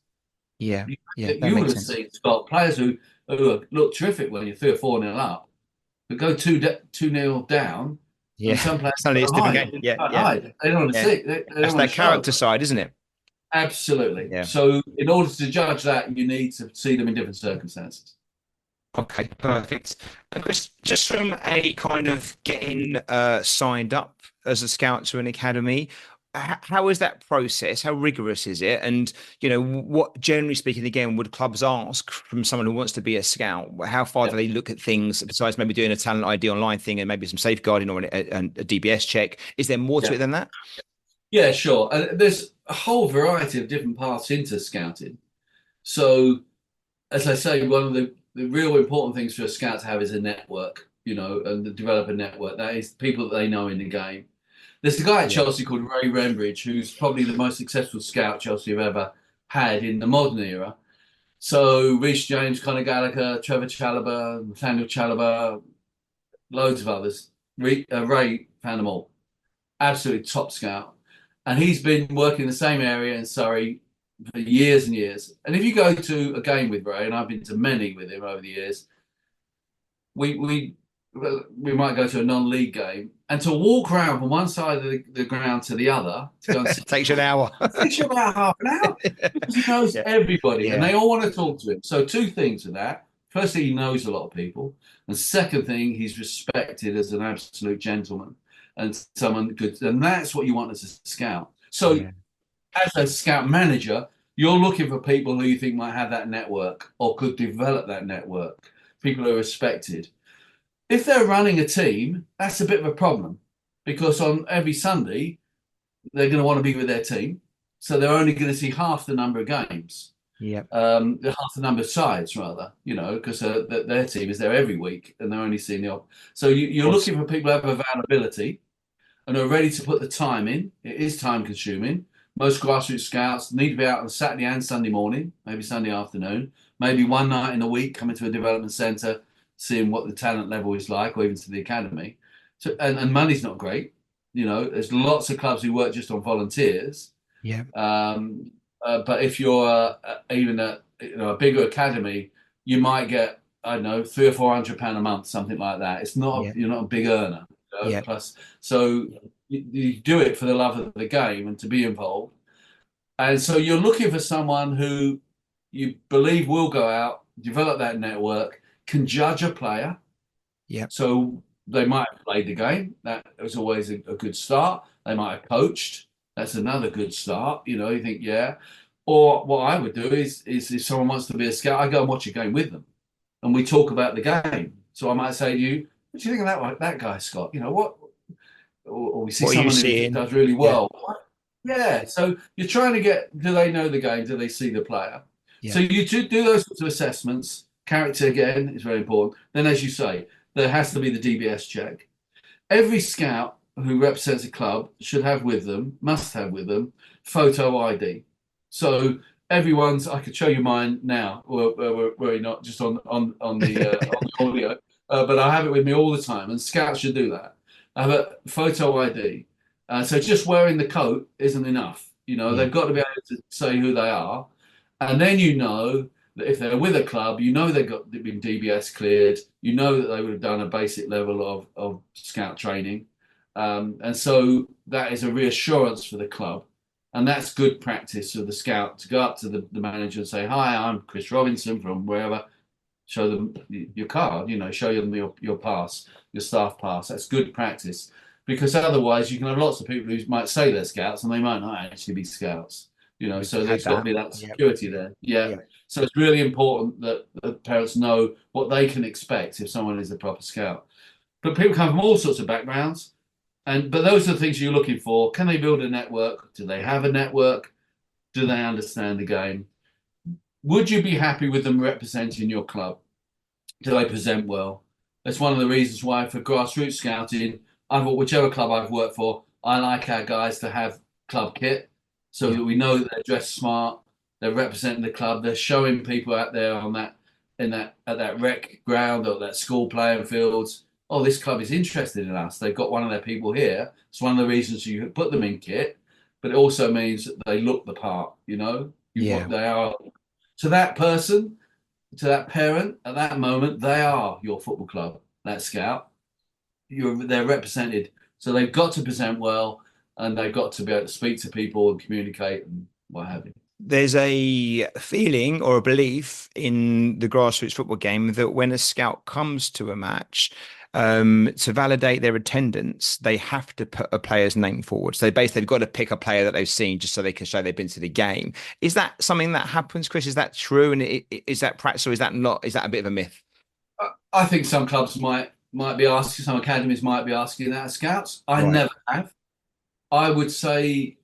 yeah, You, yeah. That you would makes have sense. seen Scott players who look terrific when you're 3 or 4-0 up, but go 2-0 down, and Yeah, some players suddenly it's a different game. Yeah, can't yeah, hide. They don't want to yeah. see. They That's don't want that to show. character side, isn't it? Absolutely. Yeah. So in order to judge that, you need to see them in different circumstances. Okay, perfect. And Chris, just from a kind of getting signed up as a scout to an academy, how is that process? How rigorous is it? And what generally speaking, again, would clubs ask from someone who wants to be a scout? How far Yeah. do they look at things besides maybe doing a talent ID online thing and maybe some safeguarding or a DBS check? Is there more to Yeah. it than that? Yeah, sure. And there's a whole variety of different paths into scouting. So, as I say, one of the real important things for a scout to have is a network, and to develop a network. That is people that they know in the game. There's a guy at Yeah, Chelsea called Ray Renbridge, who's probably the most successful scout Chelsea have ever had in the modern era. So, Reece James, Conor Gallagher, Trevor Chalobah, Nathaniel Chalobah, loads of others. Ray found them all. Absolutely top scout. and he's been working in the same area in Surrey for years and years. And if you go to a game with Ray, and I've been to many with him over the years, we we might go to a non-league game, and to walk around from one side of the ground to the other to go and sit, Takes you an hour. it takes you about half an hour because he knows Yeah. everybody and Yeah. they all want to talk to him. So two things with that. Firstly, he knows a lot of people. And second thing, he's respected as an absolute gentleman and someone good. And that's what you want as a scout. So Yeah. as a scout manager, you're looking for people who you think might have that network or could develop that network, people who are respected. If they're running a team, that's a bit of a problem because on every Sunday, they're going to want to be with their team. So they're only going to see half the number of games, Yeah. half the number of sides, rather, because their team is there every week and they're only seeing the op. So you're looking for people who have availability and are ready to put the time in. It is time consuming. Most grassroots scouts need to be out on Saturday and Sunday morning, maybe Sunday afternoon, maybe one night in a week, coming to a development centre, seeing what the talent level is like, or even to the academy. So, and money's not great. There's lots of clubs who work just on volunteers. Yeah. But if you're even a bigger academy, you might get, I don't know, £300 or £400 a month, something like that. It's not Yeah. you're not a big earner. Yeah. Plus, so you do it for the love of the game and to be involved. And so you're looking for someone who you believe will go out, develop that network, can judge a player. Yeah. So they might have played the game. That was always a good start. They might have coached. That's another good start. You think, yeah. Or what I would do is if someone wants to be a scout, I go and watch a game with them, and we talk about the game. So I might say to you, "What do you think of that guy, Scott? What?" Or we see What are you someone who seeing? does really Yeah. well. Yeah. So you're trying to get, do they know the game? Do they see the player? Yeah. So you do those sorts of assessments. Character, again, is very important. Then, as you say, there has to be the DBS check. Every scout who represents a club must have with them, photo ID. So everyone's, I could show you mine now, were not just on the audio, but I have it with me all the time, and scouts should do that. I have a photo ID. So just wearing the coat isn't enough. Yeah. They've got to be able to say who they are. And then that if they're with a club, they've been DBS cleared, that they would have done a basic level of scout training. And so that is a reassurance for the club. And that's good practice for the scout to go up to the manager and say, "Hi, I'm Chris Robinson from wherever." Show them your card, show them your pass, your staff pass. That's good practice. Because otherwise you can have lots of people who might say they're scouts and they might not actually be scouts. So there's got to be that security there. Yeah. So it's really important that the parents know what they can expect if someone is a proper scout. But people come from all sorts of backgrounds, but those are the things you're looking for. Can they build a network? Do they have a network? Do they understand the game? Would you be happy with them representing your club? Do they present well? That's one of the reasons why for grassroots scouting, whichever club I've worked for, I like our guys to have club kit so that we know that they're dressed smart, they're representing the club, they're showing people out there at that rec ground or that school playing fields. Oh, this club is interested in us. They've got one of their people here. It's one of the reasons you put them in kit, but it also means that they look the part. They are to that person, to that parent at that moment. They are your football club. That scout. They're represented, so they've got to present well, and they've got to be able to speak to people and communicate and what have you. There's a feeling or a belief in the grassroots football game that when a scout comes to a match, to validate their attendance, they have to put a player's name forward. So they've got to pick a player that they've seen just so they can show they've been to the game. Is that something that happens, Chris? Is that true? And is that practice, or is that not? Is that a bit of a myth? I think some clubs might be asking, some academies might be asking that of scouts. I never have. I would say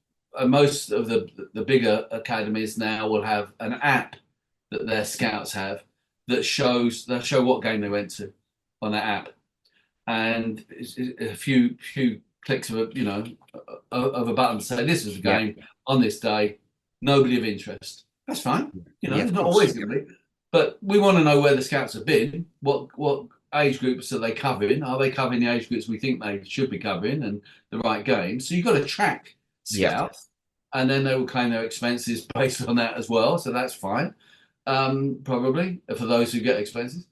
most of the bigger academies now will have an app that their scouts have that show what game they went to on that app, and a few clicks of a button to say this is a game on this day, nobody of interest. That's fine. It's not always going to be, but we want to know where the scouts have been. What age groups are they covering? Are they covering the age groups we think they should be covering and the right games? So you've got to track Yep. scouts, and then they will claim their expenses based on that as well. So that's fine, probably for those who get expenses.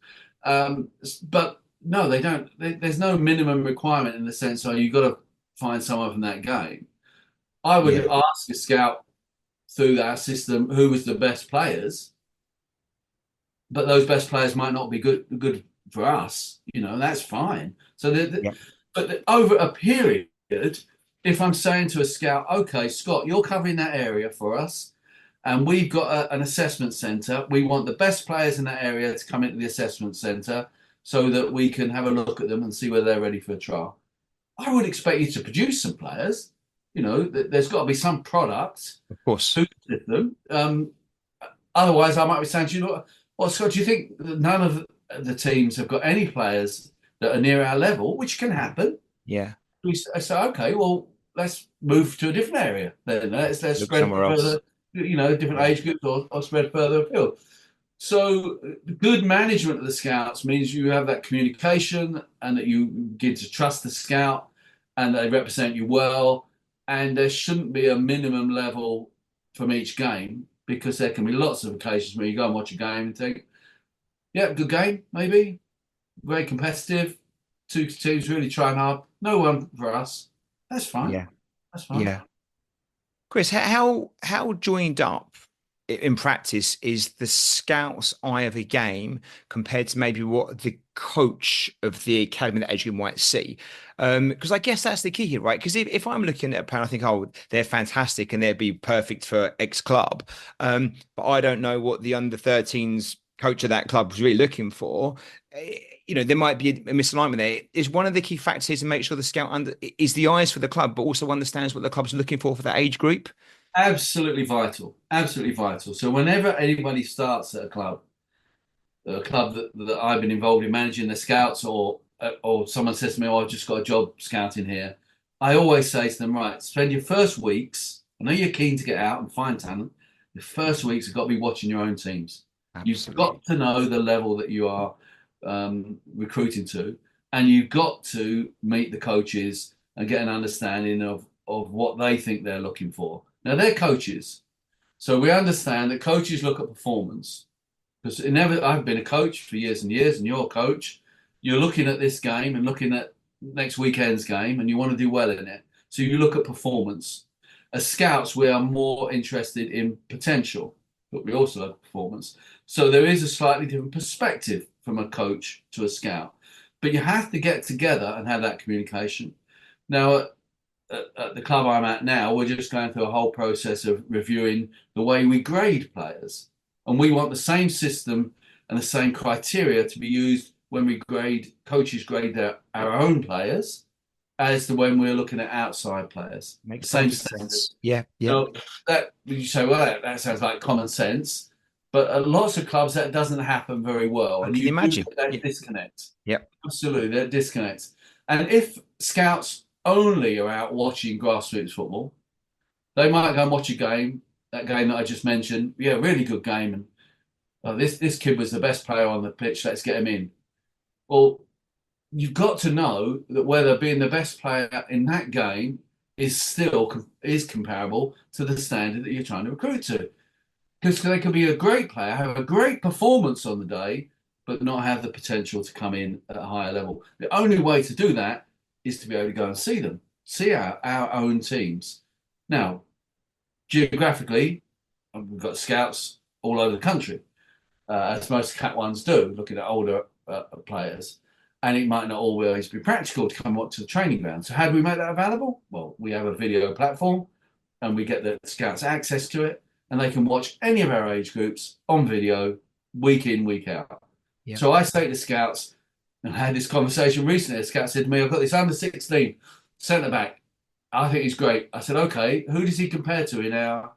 But no, they don't. There's no minimum requirement in the sense, you've got to find someone from that game. I would Yeah. ask a scout through that system who was the best players, but those best players might not be good for us. That's fine. So, Yeah. but over a period, if I'm saying to a scout, okay, Scott, you're covering that area for us, and we've got an assessment centre. We want the best players in that area to come into the assessment centre so that we can have a look at them and see whether they're ready for a trial. I would expect you to produce some players. There's got to be some product Of course. to them. Otherwise, I might be saying, what, Scott, do you think that none of the teams have got any players that are near our level, which can happen? Yeah. I say, okay, well, let's move to a different area. Then let's Look spread somewhere else. further, different Yeah. age groups or spread further afield. So good management of the scouts means you have that communication and that you begin to trust the scout and they represent you well. And there shouldn't be a minimum level from each game because there can be lots of occasions where you go and watch a game and think, yeah, good game, maybe. Very competitive. Two teams really trying hard. No one for us. That's fine. Yeah. That's fine. Yeah. Chris, how joined up in practice is the scout's eye of a game compared to maybe what the coach of the academy that Adrian might see? Because I guess that's the key here, right? Because if I'm looking at a player, I think, oh, they're fantastic and they'd be perfect for X club. But I don't know what the under 13s coach of that club was really looking for. There might be a misalignment there. Is one of the key factors to make sure the scout is the eyes for the club, but also understands what the club's looking for that age group? Absolutely vital. Absolutely vital. So whenever anybody starts at a club that I've been involved in managing the scouts, or someone says to me, "Oh, I've just got a job scouting here," I always say to them, "Right, spend your first weeks. I know you're keen to get out and find talent. The first weeks have got to be watching your own teams. You've Absolutely. got to know the level that you are recruiting to, and you've got to meet the coaches and get an understanding of what they think they're looking for. Now they're coaches, so we understand that coaches look at performance. Because I've been a coach for years and years, and you're a coach. You're looking at this game and looking at next weekend's game, and you want to do well in it. So you look at performance. As scouts, we are more interested in potential, but we also have performance. So there is a slightly different perspective from a coach to a scout. But you have to get together and have that communication. Now, at the club I'm at now, we're just going through a whole process of reviewing the way we grade players. And we want the same system and the same criteria to be used when coaches grade our own players as to when we're looking at outside players. Makes Same perfect standard. sense. Yeah. Yeah. So you say, well, that sounds like common sense. But at lots of clubs, that doesn't happen very well. I And can you do imagine. get that Yeah. disconnect. Yep. Absolutely, that disconnect. And if scouts only are out watching grassroots football, they might go and watch a game, that game that I just mentioned. Yeah, really good game. And this kid was the best player on the pitch. Let's get him in. Well, you've got to know that whether being the best player in that game is comparable to the standard that you're trying to recruit to. Because they could be a great player, have a great performance on the day, but not have the potential to come in at a higher level. The only way to do that is to be able to go and see them, see our own teams. Now, geographically, we've got scouts all over the country, as most Cat ones do, looking at older players. And it might not always be practical to come up to the training ground. So how do we make that available? Well, we have a video platform and we get the scouts access to it, and they can watch any of our age groups on video week in, week out. Yeah. So I say to scouts, and I had this conversation recently, a scout said to me, I've got this under 16 centre back. I think he's great. I said, okay, who does he compare to in our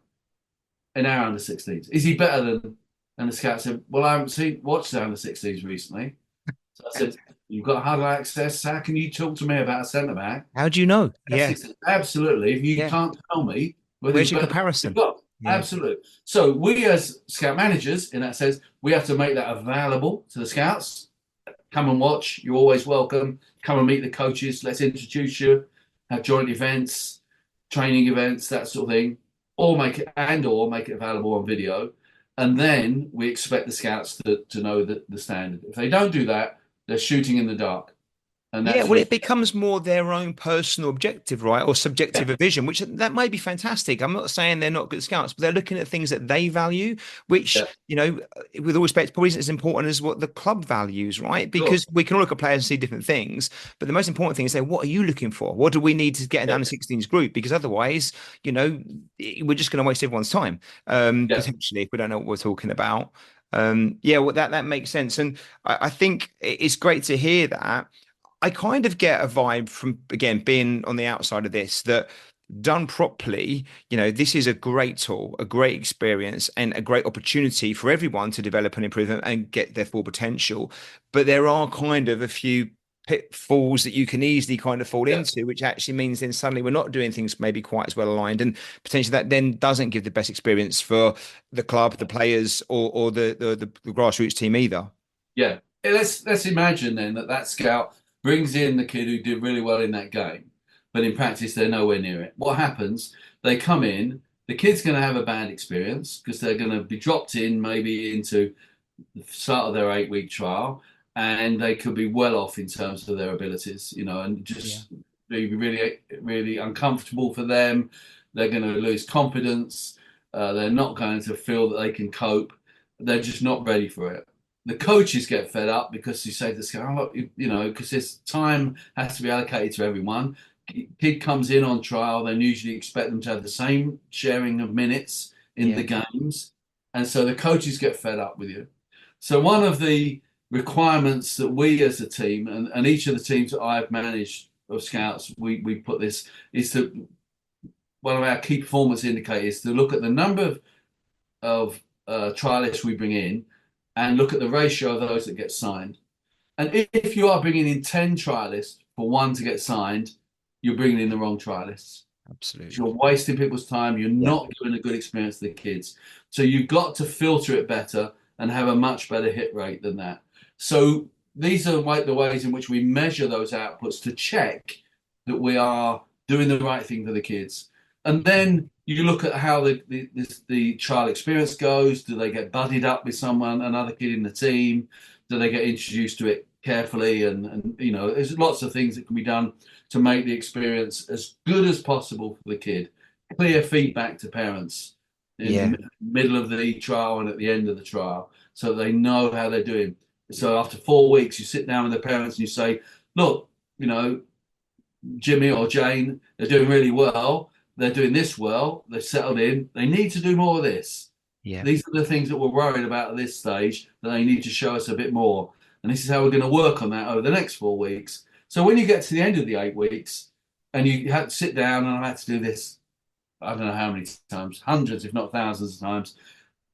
under 16s? Is he better than? And the scout said, well, I haven't watched the under 16s recently. So I said, you've got huddle access. How can you talk to me about a centre back? How do you know? Yeah. Absolutely. If you Yeah. can't tell me whether Where's he's your better than comparison? you've got. Yeah. Absolutely. So we as scout managers, in that sense, we have to make that available to the scouts. Come and watch. You're always welcome. Come and meet the coaches. Let's introduce you. Have joint events. training events, that sort of thing, or make it available on video. And then we expect the scouts to know the standard. If they don't do that, they're shooting in the dark. And Yeah, that's well, really, it becomes more their own personal objective, right? Or yeah, subjective vision, which that may be fantastic. I'm not saying they're not good scouts, but they're looking at things that they value, which, yeah, with all respect, probably isn't as important as what the club values, right? sure. Because we can all look at players and see different things. But the most important thing is say, what are you looking for? What do we need to get an Yeah, under 16s group? Because otherwise, we're just going to waste everyone's time, yeah, potentially, if we don't know what we're talking about. Yeah, well, that makes sense. And I think it's great to hear that. I kind of get a vibe from, again, being on the outside of this, that done properly, this is a great tool, a great experience, and a great opportunity for everyone to develop and improve and get their full potential. But there are kind of a few pitfalls that you can easily kind of fall yeah. into, which actually means then suddenly we're not doing things maybe quite as well aligned, and potentially that then doesn't give the best experience for the club, the players, or the grassroots team either. Yeah. Let's imagine then that scout brings in the kid who did really well in that game, but in practice they're nowhere near it. What happens? They come in, the kid's going to have a bad experience because they're going to be dropped in maybe into the start of their 8 week trial, and they could be well off in terms of their abilities, and Yeah. just be really, really uncomfortable for them. They're going to lose confidence. They're not going to feel that they can cope. They're just not ready for it. The coaches get fed up because you say to this guy, oh, because this time has to be allocated to everyone. Kid comes in on trial, then usually expect them to have the same sharing of minutes in the Yeah. games. And so the coaches get fed up with you. So one of the requirements that we as a team, and each of the teams that I've managed of scouts, we put this, is to one of our key performance indicators to look at the number of trialists we bring in and look at the ratio of those that get signed. And if you are bringing in 10 trialists for one to get signed, you're bringing in the wrong trialists. Absolutely. You're wasting people's time. You're Yeah. not giving a good experience to the kids. So you've got to filter it better and have a much better hit rate than that. So these are like the ways in which we measure those outputs to check that we are doing the right thing for the kids. And then you look at how the trial experience goes. Do they get buddied up with someone, another kid in the team? Do they get introduced to it carefully? And there's lots of things that can be done to make the experience as good as possible for the kid. Clear feedback to parents in Yeah. the middle of the trial and at the end of the trial so they know how they're doing. So after 4 weeks, you sit down with the parents and you say, look, Jimmy or Jane, they're doing really well. They're doing this well. They've settled in. They need to do more of this. Yeah. These are the things that we're worried about at this stage that they need to show us a bit more. And this is how we're going to work on that over the next 4 weeks. So when you get to the end of the 8 weeks and you have to sit down, and I've had to do this, I don't know how many times, hundreds, if not thousands of times,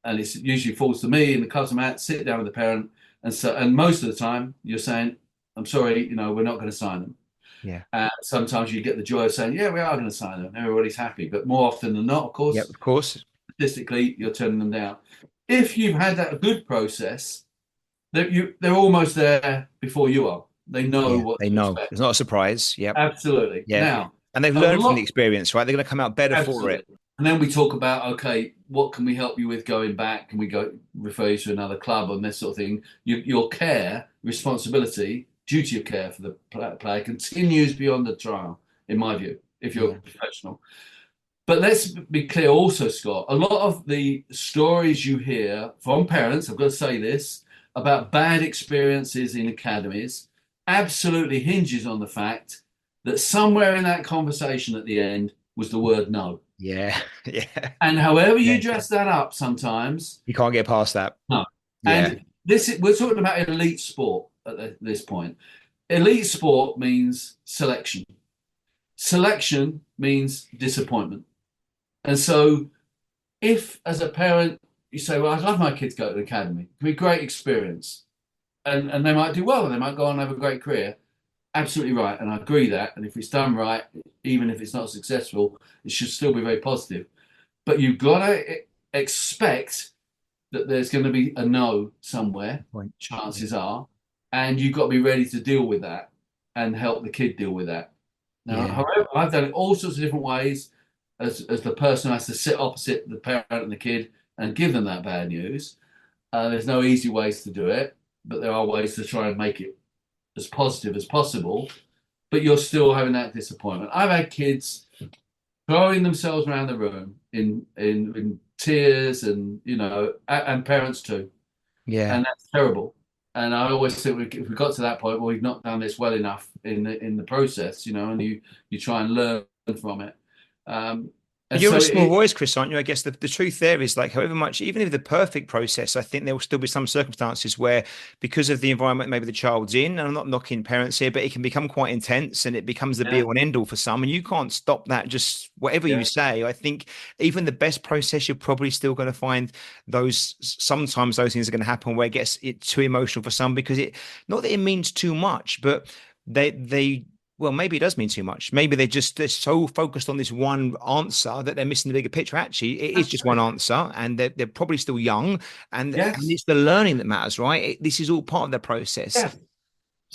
and it usually falls to me and the cousin Matt, sit down with the parent, and most of the time you're saying, I'm sorry, we're not going to sign them. Yeah. Sometimes you get the joy of saying, yeah, we are going to sign them. Everybody's happy. But more often than not, of Yeah. course, Of course. statistically, you're turning them down. If you've had that good process, they're almost there before you are. They know Yeah. what They to know. expect. It's not a surprise. Yep. Absolutely. Yeah. Now, And they've a learned from the lot, experience, right? They're going to come out better for it. absolutely. And then we talk about, okay, what can we help you with going back? Can we go refer you to another club and this sort of thing? Your care, responsibility, duty of care for the player continues beyond the trial, in my view, if you're Yeah. a professional. But let's be clear also, Scott, a lot of the stories you hear from parents, I've got to say this, about bad experiences in academies absolutely hinges on the fact that somewhere in that conversation at the end was the word no. Yeah. Yeah. And however Yeah. you dress that up sometimes, You can't get past that. no. Yeah. And we're talking about elite sport at this point. Elite sport means selection. Selection means disappointment. And so if as a parent you say, well, I'd love my kids to go to the academy, it'd be a great experience. And they might do well and they might go on and have a great career. Absolutely right. And I agree that. And if it's done right, even if it's not successful, it should still be very positive. But you've got to expect that there's going to be a no somewhere, Point. Yeah. chances are, and you've got to be ready to deal with that and help the kid deal with that. Now, Yeah. however, I've done it all sorts of different ways. as the person who has to sit opposite the parent and the kid and give them that bad news. There's no easy ways to do it, but there are ways to try and make it as positive as possible. But you're still having that disappointment. I've had kids throwing themselves around the room in tears, and and parents too, Yeah. and that's terrible. And I always think if we got to that point, well, we've not done this well enough in the process, and you try and learn from it. Um, But and you're so a small it, voice, Chris, aren't you? I guess the truth there is like, however much, even if the perfect process, I think there will still be some circumstances where, because of the environment maybe the child's in, and I'm not knocking parents here, but it can become quite intense and it becomes the be yeah, all and end all for some. And you can't stop that, just whatever you yeah, say. I think even the best process, you're probably still going to find sometimes those things are going to happen where it too emotional for some because not that it means too much, but they well, maybe it does mean too much. Maybe they're so focused on this one answer that they're missing the bigger picture. Actually, it is just one absolutely, answer, and they're probably still young, and yes, it's the learning that matters, right? This is all part of the process. yeah.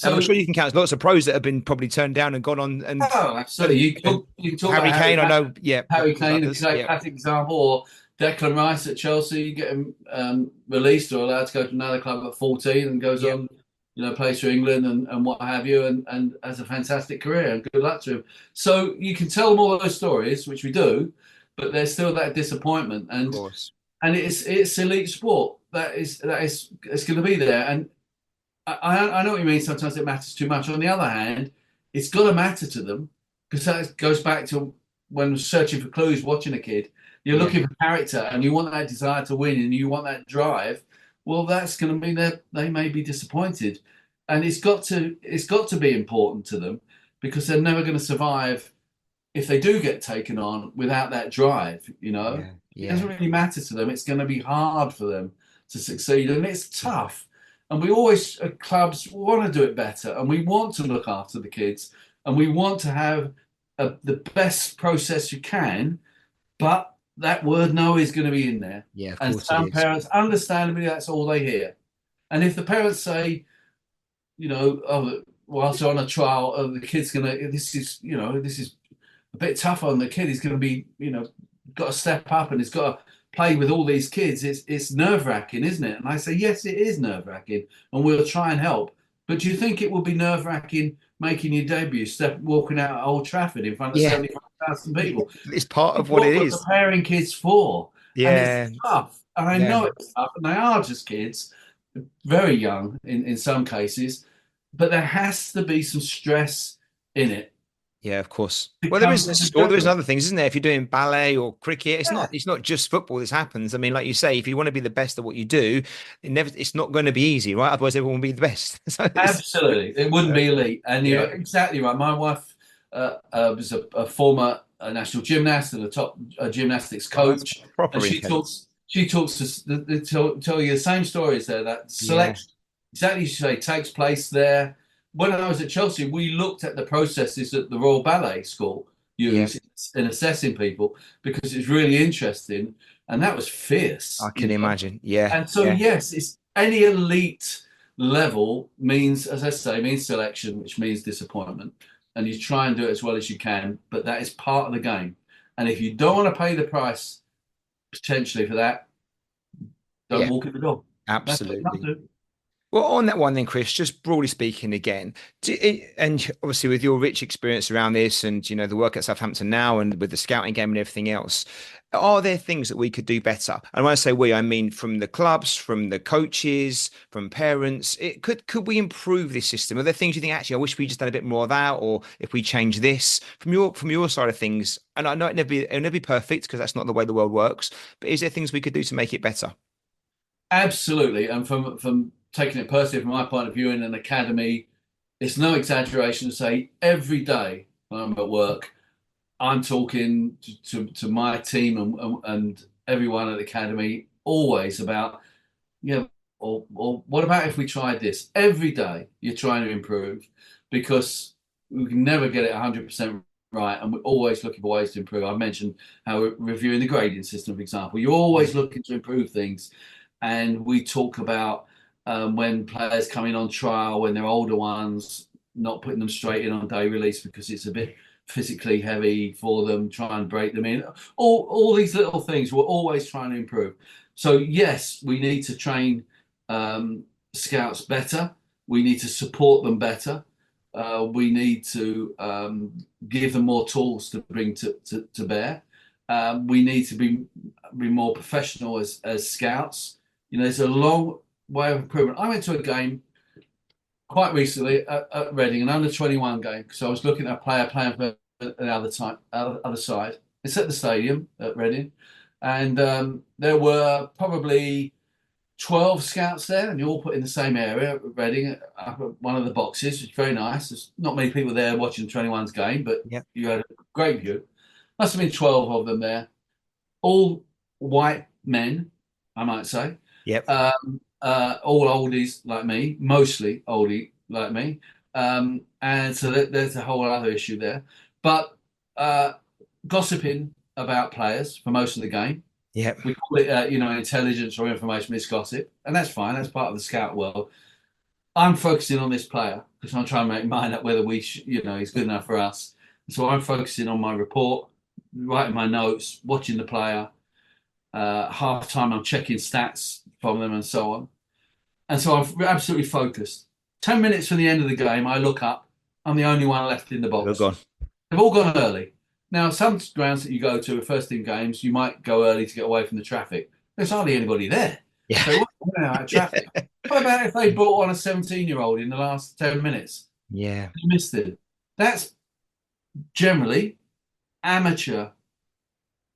And I'm So sure you can count lots of pros that have been probably turned down and gone on oh, absolutely. and, and You can talk about Harry Kane, I know, yeah, but Harry there's Kane, a others, great yeah, classic example, or Declan Rice at Chelsea. You get him released or allowed to go to another club at 14 and goes yeah, on, plays for England and what have you, and has a fantastic career. And good luck to him. So you can tell them all those stories, which we do, but there's still that disappointment, of course, and it's elite sport. It's going to be there, and I know what you mean. Sometimes it matters too much. On the other hand, it's got to matter to them because that goes back to when searching for clues, watching a kid. You're yeah, looking for character and you want that desire to win and you want that drive. Well, that's going to mean that they may be disappointed. And it's got to be important to them because they're never going to survive if they do get taken on without that drive, yeah, it yeah, doesn't really matter to them. It's going to be hard for them to succeed, and it's tough. And we always, at clubs, want to do it better, and we want to look after the kids, and we want to have the best process you can. But that word no is going to be in there. yeah. Of And course it some is. parents, understandably, that's all they hear. And if the parents say, oh, whilst they're on a trial, oh, the kid's going to, this is a bit tough on the kid. He's going to be, got to step up and he's got to play with all these kids. It's nerve wracking, isn't it? And I say, yes, it is nerve wracking, and we'll try and help. But do you think it would be nerve wracking making your debut, walking out at Old Trafford in front of Yeah, 75,000 people? it's part of It's what what it we're is. preparing kids for, and it's Yeah, tough. And I yeah. know it's tough, and they are just kids, very young in some cases, but there has to be some stress in it Yeah, of course. to Well, there come is to in the sport, there is juggling. other things, isn't there? If you're doing ballet or cricket, Yeah. it's not just football this happens. I mean, like you say, if you want to be the best at what you do, it's not going to be easy, right? Otherwise everyone will be the best. So Absolutely, it wouldn't be elite, and you're yeah. exactly right. My wife was a former national gymnast and a top gymnastics Oh, that's coach, and proper she intense. talks. She talks to tell you the same stories there. That Yeah, selection, exactly as you say, takes place there. When I was at Chelsea, we looked at the processes that the Royal Ballet School yeah, use in assessing people because it's really interesting, and that was I fierce, can imagine. Yeah, And so, yeah, yes, it's any elite level means, as I say, means selection, which means disappointment. And you try and do it as well as you can, but that is part of the game. And if you don't want to pay the price potentially for that, don't yeah, walk in the door. That's what you have absolutely. to do. Well, on that one then, Chris, just broadly speaking again, and obviously with your rich experience around this and, the work at Southampton now and with the scouting game and everything else, are there things that we could do better? And when I say we, I mean from the clubs, from the coaches, from parents. Could we improve this system? Are there things you think, actually, I wish we just done a bit more of that, or if we change this from your side of things? And I know it'll never be perfect because that's not the way the world works, but is there things we could do to make it better? Absolutely. And from taking it personally, from my point of view, in an academy, it's no exaggeration to say every day when I'm at work, I'm talking to my team and everyone at the academy always about, or what about if we tried this? Every day you're trying to improve because we can never get it 100% right. And we're always looking for ways to improve. I mentioned how we're reviewing the grading system, for example. You're always looking to improve things. And we talk about when players come in on trial, when they're older ones, not putting them straight in on day release because it's a bit physically heavy for them, try and break them in. All these little things we're always trying to improve. So yes, we need to train scouts better. We need to support them better. We need to give them more tools to bring to bear. We need to be more professional as scouts. There's a long way of improvement. I went to a game quite recently at Reading, an under-21 game, because I was looking at a player playing for the other side. It's at the stadium at Reading, and there were probably 12 scouts there, and you all put in the same area at Reading, up at one of the boxes. It's very nice. There's not many people there watching the 21's game, but Yep. you had a great view. Must have been 12 of them there, all white men, I might say. Yep. All oldies like me, mostly oldie like me. And so there's a whole other issue there. But gossiping about players for most of the game. Yep. We call it, intelligence or information misgossip, and that's fine. That's part of the scout world. I'm focusing on this player because I'm trying to make mine up whether he's good enough for us. So I'm focusing on my report, writing my notes, watching the player. Half time, I'm checking stats from them and so on. And so I'm absolutely focused. 10 minutes from the end of the game, I look up. I'm the only one left in the They're box. gone. They've all gone early. Now, some grounds that you go to, first team games, you might go early to get away from the traffic. There's hardly anybody there. Yeah. So what about traffic? What about if they brought on a 17-year-old in the last 10 minutes? Yeah. You missed it. That's generally amateur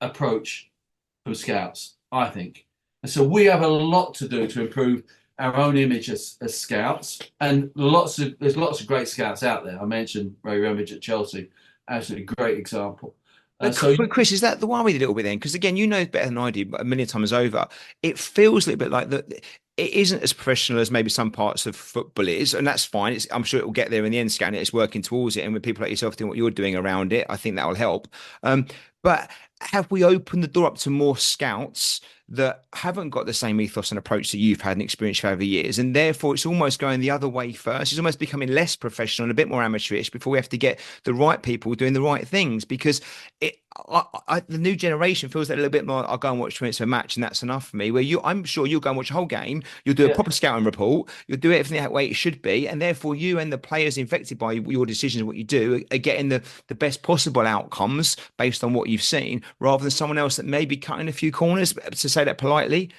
approach from scouts, I think. And so we have a lot to do to improve our own image as scouts. And there's lots of great scouts out there. I mentioned Ray Remage at Chelsea, absolutely great example. But Chris, is that the worry a little bit then? Because again, you know better than I do, but a million times over, it feels a little bit like that. It isn't as professional as maybe some parts of football is, and that's fine. I'm sure it will get there in the end, scan it. It's working towards it, and with people like yourself doing what you're doing around it, I think that will help. But have we opened the door up to more scouts that haven't got the same ethos and approach that you've had and experience for over years, and therefore it's almost going the other way first? It's almost becoming less professional and a bit more amateurish before we have to get the right people doing the right things, because the new generation feels that a little bit more. I'll go and watch 20 minutes of a match and that's enough for me. Where I'm sure you'll go and watch a whole game, you'll do a proper scouting report, you'll do everything that way it should be, and therefore you and the players infected by your decisions, what you do, are getting the best possible outcomes based on what you've seen, rather than someone else that may be cutting a few corners, to say that politely.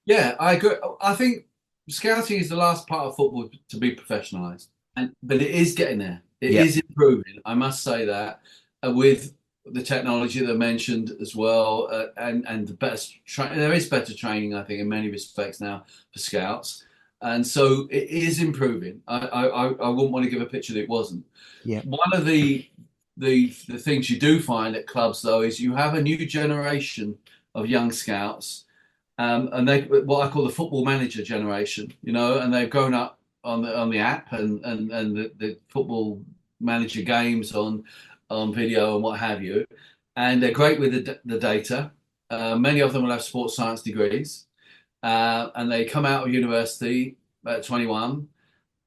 Yeah, I agree. I think scouting is the last part of football to be professionalised, but it is getting there. It is improving. I must say that with the technology that I mentioned as well, and the best there is better training, I think, in many respects now for scouts, and so it is improving. I wouldn't want to give a picture that it wasn't. Yeah. One of the things you do find at clubs though is you have a new generation of young scouts, and they what I call the football manager generation, and they've grown up on the app and the football manager games on video and what have you, and they're great with the data. Many of them will have sports science degrees, and they come out of university at 21,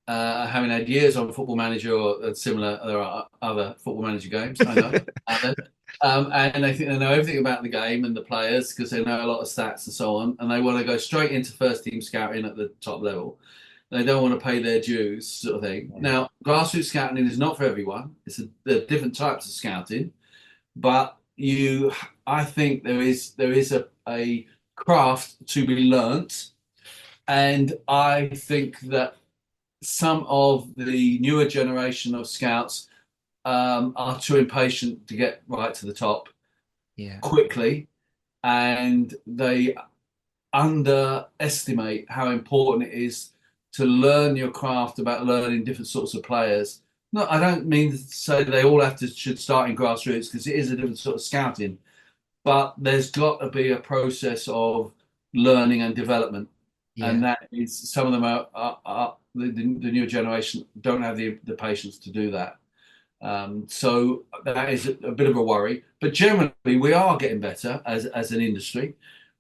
having had years on Football Manager or similar. There are other Football Manager games, I know. And they think they know everything about the game and the players because they know a lot of stats and so on, and they want to go straight into first team scouting at the top level. They don't want to pay their dues, sort of thing. Yeah. Now, grassroots scouting is not for everyone. There are different types of scouting, but I think there is a craft to be learnt, and I think that some of the newer generation of scouts are too impatient to get right to the top quickly, and they underestimate how important it is to learn your craft about learning different sorts of players. No, I don't mean to say they all should start in grassroots, because it is a different sort of scouting, but there's got to be a process of learning and development, and that is, some of them are the newer generation don't have the patience to do that. So that is a bit of a worry, but generally we are getting better as an industry.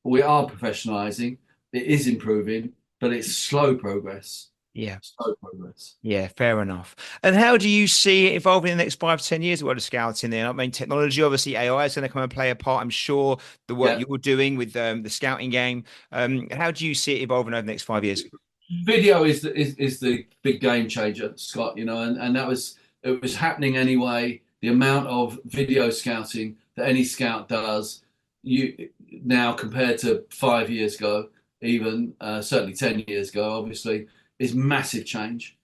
We are professionalizing. It is improving, but it's slow progress. Yeah. Slow progress. Yeah, fair enough. And how do you see it evolving in the next 5 to 10 years? What are scouting there? I mean, technology, obviously, AI is going to come and play a part. I'm sure the work Yeah. you're doing with the scouting game. How do you see it evolving over the next 5 years? Video is the big game changer, Scott. And that was it was happening anyway. The amount of video scouting that any scout does, you now compared to 5 years ago, even certainly 10 years ago, obviously, is massive change.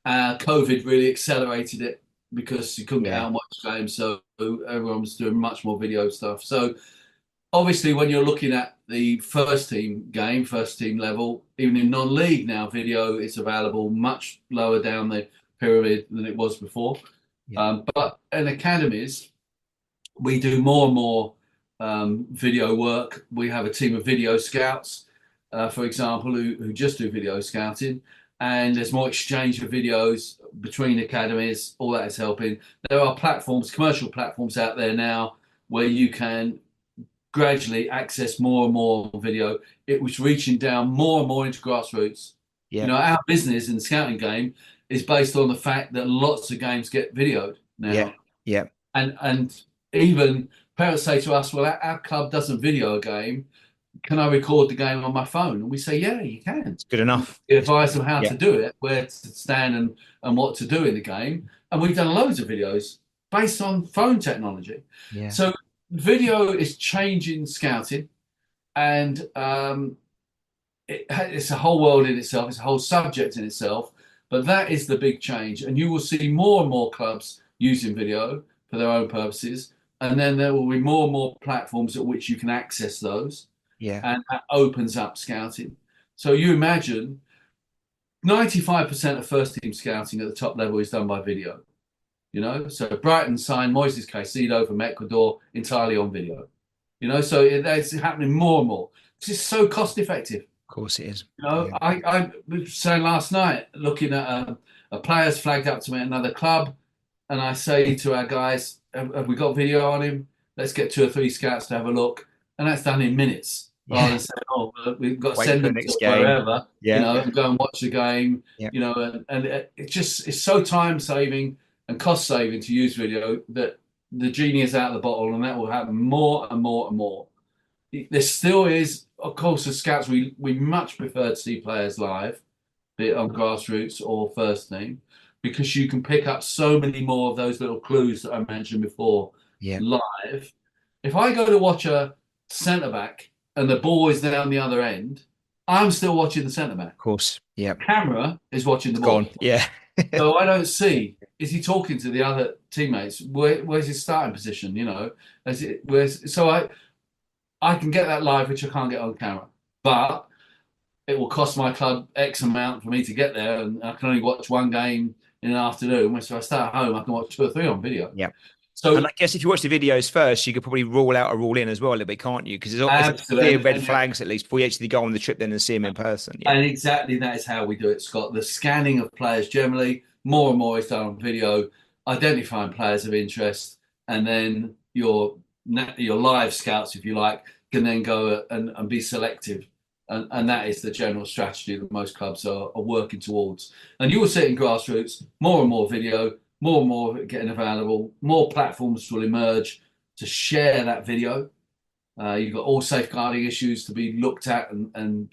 COVID really accelerated it because you couldn't get out Yeah, and watch games, so everyone was doing much more video stuff. So obviously, when you're looking at the first team game, first team level, even in non-league now, video is available much lower down the pyramid than it was before. yeah, But in academies, we do more and more video work. We have a team of video scouts, for example, who just do video scouting. And there's more exchange of videos between academies. All that is helping. There are platforms, commercial platforms out there now where you can gradually access more and more video. It was reaching down more and more into grassroots. yeah, Our business in the scouting game is based on the fact that lots of games get videoed yeah, now. yeah. And even parents say to us, well, our club doesn't video a game. Can I record the game on my phone? And we say, yeah, you can. It's good enough. We advise them how Yeah, to do it, where to stand and what to do in the game. And we've done loads of videos based on phone technology. yeah, So video is changing scouting, and it's a whole world in itself. It's a whole subject in itself. But that is the big change, and you will see more and more clubs using video for their own purposes, and then there will be more and more platforms at which you can access those, yeah. and that opens up scouting. So you imagine 95% of first team scouting at the top level is done by video. So Brighton signed Moises Caicedo from Ecuador entirely on video. So it's happening more and more. It's so cost effective. Of course it is. No, Yeah, I was saying last night, looking at a player's flagged up to me at another club, and I say to our guys, have we got video on him? Let's get 2 or 3 scouts to have a look. And that's done in minutes, rather yeah. than saying, oh, we've got to Wait for send the them next to game. wherever, Yeah, and go and watch the game, yeah. and it's so time saving and cost saving to use video that the genie is out of the bottle, and that will happen more and more and more. There still is, of course, as scouts, we much prefer to see players live, be it on grassroots or first team, because you can pick up so many more of those little clues that I mentioned before Yeah, live. If I go to watch a centre back and the ball is down the other end, I'm still watching the centre back. of course. Yeah. Camera is watching the It's ball. gone. Yeah. So I don't see, is he talking to the other teammates? Where's his starting position? So I can get that live, which I can't get on camera. But it will cost my club X amount for me to get there, and I can only watch one game in an afternoon. So I stay at home, I can watch 2 or 3 on video. Yeah. And So I guess if you watch the videos first, you could probably rule out or rule in as well a little bit, can't you? Because there's clear absolutely, red flags at least before you actually go on the trip then and see them in person. Yeah. and exactly that is how we do it, Scott. The scanning of players generally, more and more is done on video, identifying players of interest, and then your live scouts, if you like, can then go and be selective. And that is the general strategy that most clubs are working towards. And you will see it in grassroots, more and more video, more and more of it getting available, more platforms will emerge to share that video. You've got all safeguarding issues to be looked at and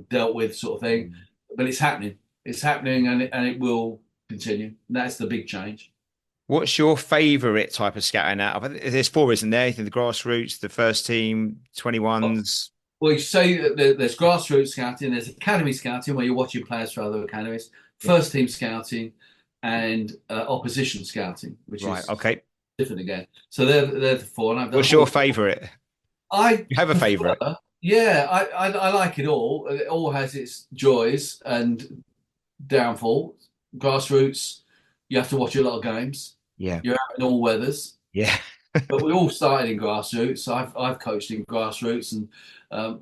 dealt with, sort of thing. But it's happening. It's happening, and it will continue. That's the big change. What's your favourite type of scouting out? There's four, isn't there? The grassroots, the first team, 21s. Well, you say that there's grassroots scouting, there's academy scouting where you're watching players for other academies, first team scouting, and opposition scouting, which Right. is Okay. different again. So they're the four. And I've done What's your favourite? I You have a favourite? Yeah, I like it all. It all has its joys and downfalls. Grassroots, you have to watch a lot of games. Yeah. You're out in all weathers. Yeah. But we all started in grassroots. I've coached in grassroots, and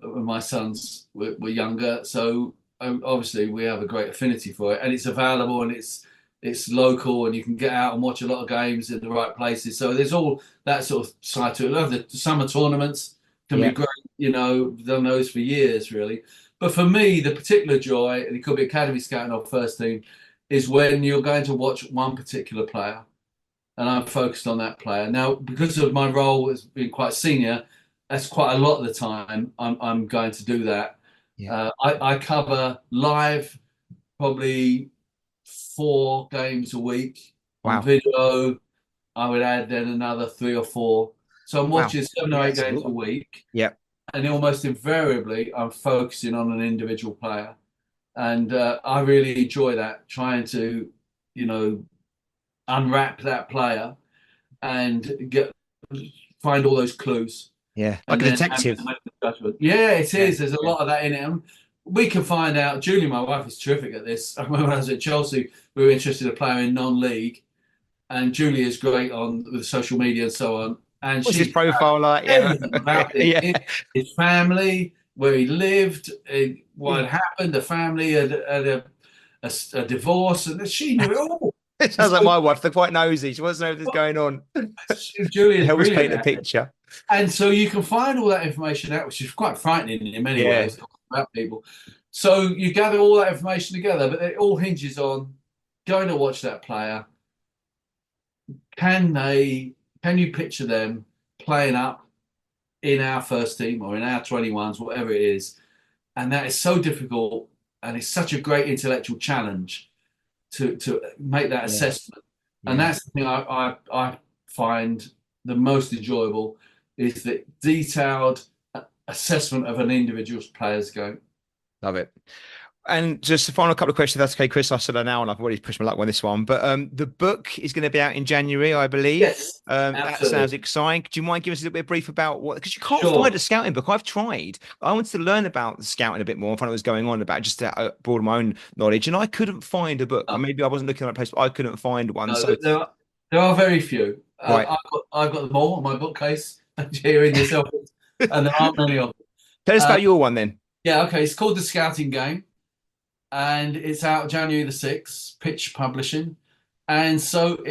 when my sons were younger, so obviously we have a great affinity for it, and it's available and it's local, and you can get out and watch a lot of games in the right places. So there's all that sort of side to it. I love the summer tournaments, can be great. We've done those for years, really. But for me, the particular joy, and it could be academy scouting or first team, is when you're going to watch one particular player, and I'm focused on that player. Now, because of my role as being quite senior, that's quite a lot of the time I'm going to do that. Yeah. I cover live probably 4 games a week on Wow. video. I would add then another 3 or 4. So I'm Wow. watching seven or Yeah, eight it's a games a lot. week, Yeah. and almost invariably I'm focusing on an individual player, and I really enjoy that, trying to, you know, unwrap that player and find all those clues, Yeah. Like and a then have to detective. make the judgment. Yeah, it Yeah. is. There's a Yeah. lot of that in it. And we can find out. Julie, my wife, is terrific at this. I remember when I was at Chelsea, we were interested in a player in non-league, and Julie is great on with social media and so on. And What's his she profile like? Yeah. everything about him, Yeah. his family, where he lived, what Yeah. had happened. The family had a divorce, and she knew it all. It And sounds like so my wife. They're quite nosy. She wants to know if there's going on. Julie It is helps brilliant paint a at it. picture. And so you can find all that information out, which is quite frightening in many Yeah. ways about people. So you gather all that information together, but it all hinges on going to watch that player. Can they? Can you picture them playing up in our first team or in our 21s, whatever it is? And that is so difficult, and it's such a great intellectual challenge to make that Yeah. assessment. And Yeah. that's the thing I find the most enjoyable is the detailed assessment of an individual player's game. Love it. And just a final couple of questions, if that's okay, Chris. I said that now, and I've already pushed my luck on this one. But the book is going to be out in January, I believe. Yes, That sounds absolutely. exciting. Do you mind giving us a little bit of brief about what? Because you can't find Sure. a scouting book. I've tried. I wanted to learn about the scouting a bit more and find out what was going on about it, just to broaden my own knowledge. And I couldn't find a book. Or No, maybe I wasn't looking at a place, but I couldn't find one. no, So, there are very few. right, I've got them all on my bookcase here in this office, and there aren't many of them. tell us Uh, about your one then. yeah, okay. It's called The Scouting Game, and it's out January the 6th, Pitch Publishing. And so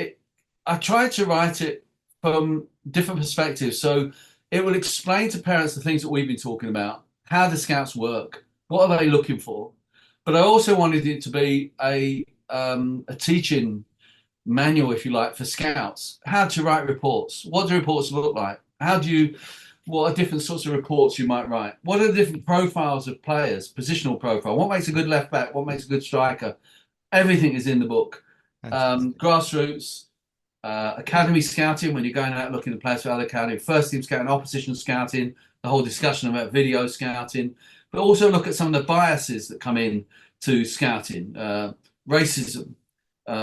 I tried to write it from different perspectives. So it will explain to parents the things that we've been talking about, how the scouts work, what are they looking for. But I also wanted it to be a teaching manual, if you like, for scouts, how to write reports. What do reports look like? What are different sorts of reports you might write? What are the different profiles of players, positional profile? What makes a good left back? What makes a good striker? Everything is in the book. Fantastic. Grassroots, academy scouting, when you're going out looking at players for other academy, first team scouting, opposition scouting, the whole discussion about video scouting, but also look at some of the biases that come in to scouting, racism,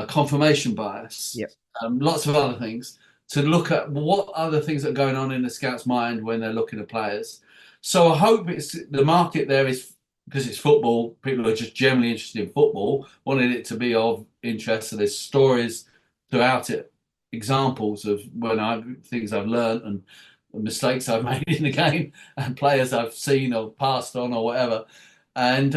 confirmation bias, Yep. lots of other things, to look at what other things are going on in the scout's mind when they're looking at players. So I hope it's the market there is, because it's football, people are just generally interested in football, wanted it to be of interest. So there's stories throughout it, examples of things I've learned and mistakes I've made in the game and players I've seen or passed on or whatever. And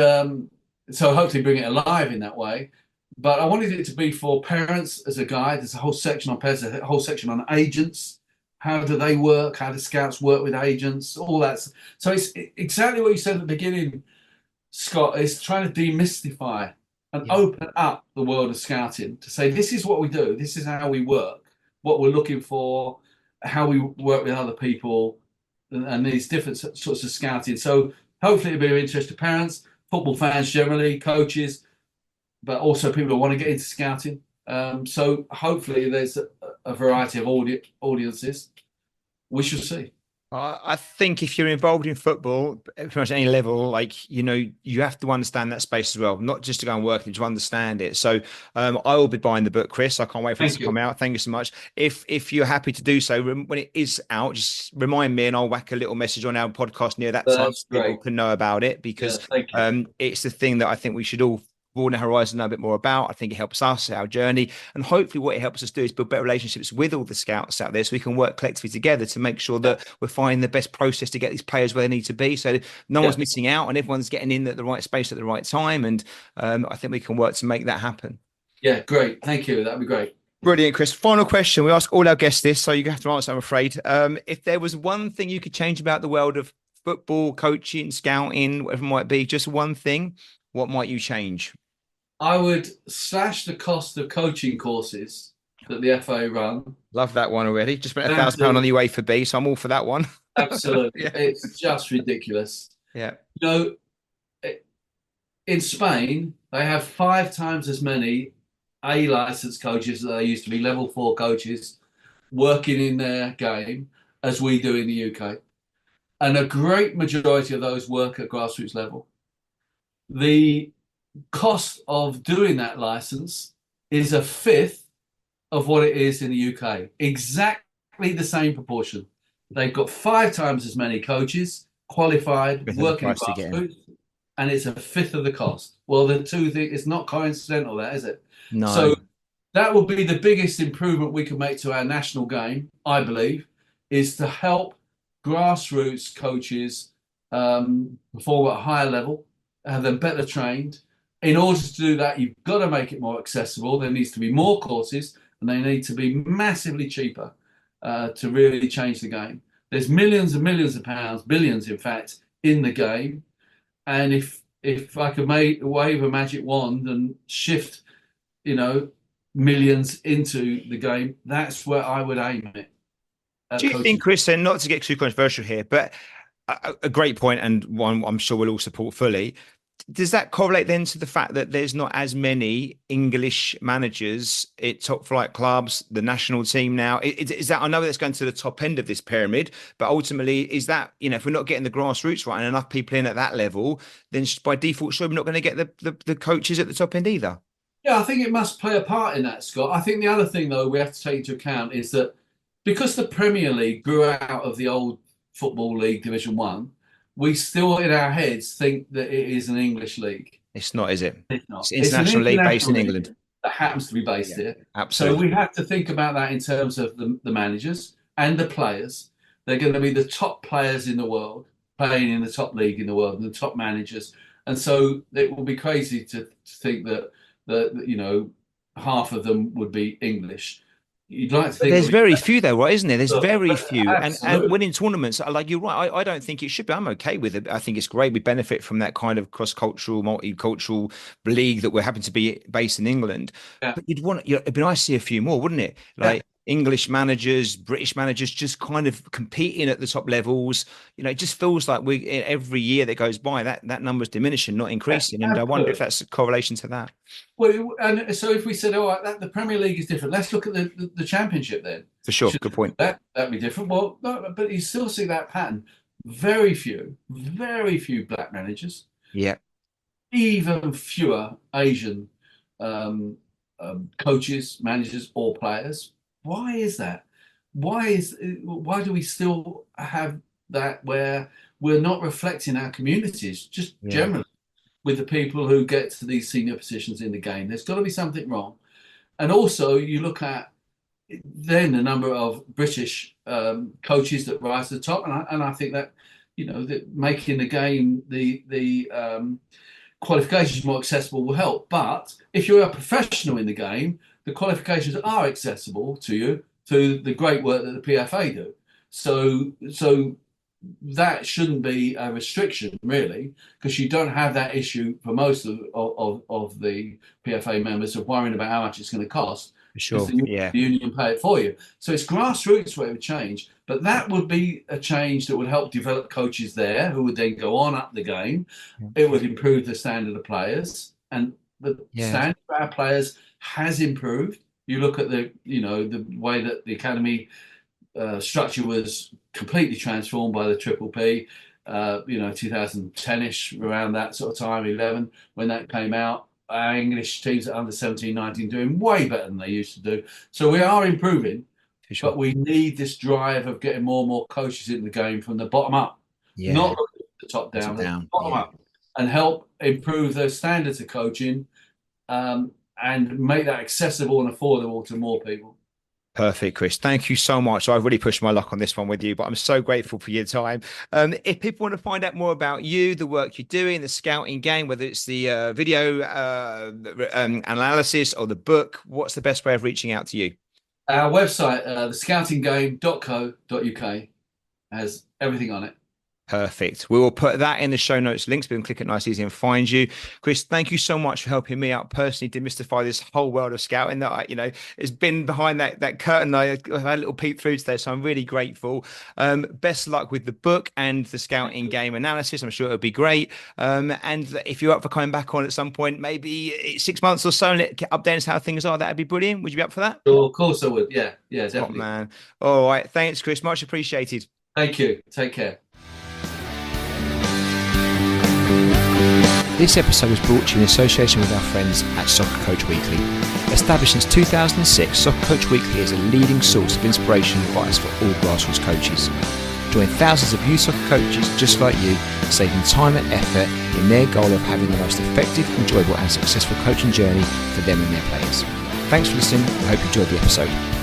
so hopefully bring it alive in that way. But I wanted it to be for parents as a guide. There's a whole section on parents, a whole section on agents. How do they work? How do scouts work with agents? All that. So it's exactly what you said at the beginning, Scott, is trying to demystify and Yeah. open up the world of scouting to say, this is what we do. This is how we work, what we're looking for, how we work with other people, and these different sorts of scouting. So hopefully it'll be of interest to parents, football fans generally, coaches, but also people who want to get into scouting. So hopefully there's a variety of audiences. We shall see. I think if you're involved in football, pretty much any level, like, you have to understand that space as well, not just to go and work it, to understand it. So I will be buying the book, Chris. I can't wait for it Thank to you. come out. Thank you so much. If you're happy to do so, when it is out, just remind me and I'll whack a little message on our podcast near that time so That's people great. can know about it, Yeah, because thank you. it's the thing that I think we should all broaden our horizon, know a bit more about. I think it helps us, our journey, and hopefully what it helps us do is build better relationships with all the scouts out there, so we can work collectively together to make sure Yeah, that we're finding the best process to get these players where they need to be, so no yeah, one's missing out and everyone's getting in at the right space at the right time. And I think we can work to make that happen. yeah. Great. Thank you. That'd be great. Brilliant, Chris. Final question. We ask all our guests this, so you have to answer, I'm afraid. If there was one thing you could change about the world of football, coaching, scouting, whatever it might be, just one thing, what might you change? I would slash the cost of coaching courses that the FA run. Love that one already. Just spent £1,000 on Absolutely, the UEFA B, so I'm all for that one. absolutely. Yeah. It's just ridiculous. Yeah. You know, in Spain, they have 5 times as many A licensed coaches that they used to be, level 4 coaches, working in their game as we do in the UK. And a great majority of those work at grassroots level. The cost of doing that license is a fifth of what it is in the UK. Exactly the same proportion. They've got 5 times as many coaches qualified, Bit of the working in price to get in. grassroots, and it's a fifth of the cost. Well, the two things, it's not coincidental, that is it? No. So that would be the biggest improvement we can make to our national game, I believe, is to help grassroots coaches perform at a higher level, have them better trained. In order to do that, you've got to make it more accessible. There needs to be more courses, and they need to be massively cheaper to really change the game. There's millions and millions of pounds, billions, in fact, in the game. And if I could wave a magic wand and shift, millions into the game, that's where I would aim it Do at you think, coaching. Chris, and not to get too controversial here, but a great point and one I'm sure we'll all support fully. Does that correlate then to the fact that there's not as many English managers at top flight clubs, the national team now? Is that, I know that's going to the top end of this pyramid, but ultimately, is that, if we're not getting the grassroots right and enough people in at that level, then by default, sure, we're not going to get the coaches at the top end either. Yeah, I think it must play a part in that, Scott. I think the other thing, though, we have to take into account is that because the Premier League grew out of the old Football League Division 1, we still in our heads think that it is an English league. It's not, is it? It's not. It's It's an international league based international in league England. that happens to be based Yeah, here. So absolutely. we have to think about that in terms of the managers and the players. They're going to be the top players in the world, playing in the top league in the world, and the top managers. And so it will be crazy to think that half of them would be English. You'd like to But think there's it'll be very few though, right? Isn't there? There's better. very few, and Absolutely. winning tournaments, like you're right. I don't think it should be. I'm okay with it. I think it's great. We benefit from that kind of cross-cultural, multicultural league that we're happen to be based in England. Yeah. But it'd be nice to see a few more, wouldn't it? Yeah. Like English managers, British managers, just kind of competing at the top levels. It just feels like every year that goes by, that number's diminishing, not Yeah. increasing. And I wonder if Absolutely. that's a correlation to that. Well, and so if we said, all right, the Premier League is different, let's look at the Championship then. For sure. Good point. That'd be different. Well, no, but you still see that pattern. Very few black managers, Yeah. even fewer Asian coaches, managers, or players. Why is that? Why do we still have that where we're not reflecting our communities, just Yeah. generally, with the people who get to these senior positions in the game? There's got to be something wrong. And also, you look at then the number of British coaches that rise to the top, and I think that that making the game the qualifications more accessible will help. But if you're a professional in the game, the qualifications are accessible to you through the great work that the PFA do. So that shouldn't be a restriction, really, because you don't have that issue for most of the PFA members of worrying about how much it's going to cost, For because sure. the Yeah. union pay it for you. So it's grassroots where it would change, but that would be a change that would help develop coaches there who would then go on up the game. It would improve the standard of players, and the Yeah. standard of our players has improved. You look at the way that the academy structure was completely transformed by the Triple P, 2010-ish, around that sort of time, 11, when that came out. Our English teams at under 17, 19 doing way better than they used to do. So we are improving, For sure. but we need this drive of getting more and more coaches in the game from the bottom up, Yeah. not the top Is down, it the down? bottom Yeah. up, and help improve those standards of coaching, and make that accessible and affordable to more people. Perfect, Chris. Thank you so much. I've really pushed my luck on this one with you, but I'm so grateful for your time. If people want to find out more about you, the work you're doing, the scouting game, whether it's the video analysis or the book, what's the best way of reaching out to you? Our website, thescoutinggame.co.uk, has everything on it. Perfect. We will put that in the show notes links. We can click it nice, easy, and find you. Chris, thank you so much for helping me out personally demystify this whole world of scouting that it's been behind that curtain. I've had a little peep through today, so I'm really grateful. Best of luck with the book and the scouting game analysis. I'm sure it'll be great. And if you're up for coming back on at some point, maybe 6 months or so, and update us how things are, that'd be brilliant. Would you be up for that? Sure, of course I would. Yeah, Top definitely. man. All right. Thanks, Chris. Much appreciated. Thank you. Take care. This episode was brought to you in association with our friends at Soccer Coach Weekly. Established since 2006, Soccer Coach Weekly is a leading source of inspiration and advice for all grassroots coaches. Join thousands of youth soccer coaches just like you, saving time and effort in their goal of having the most effective, enjoyable and successful coaching journey for them and their players. Thanks for listening. I hope you enjoyed the episode.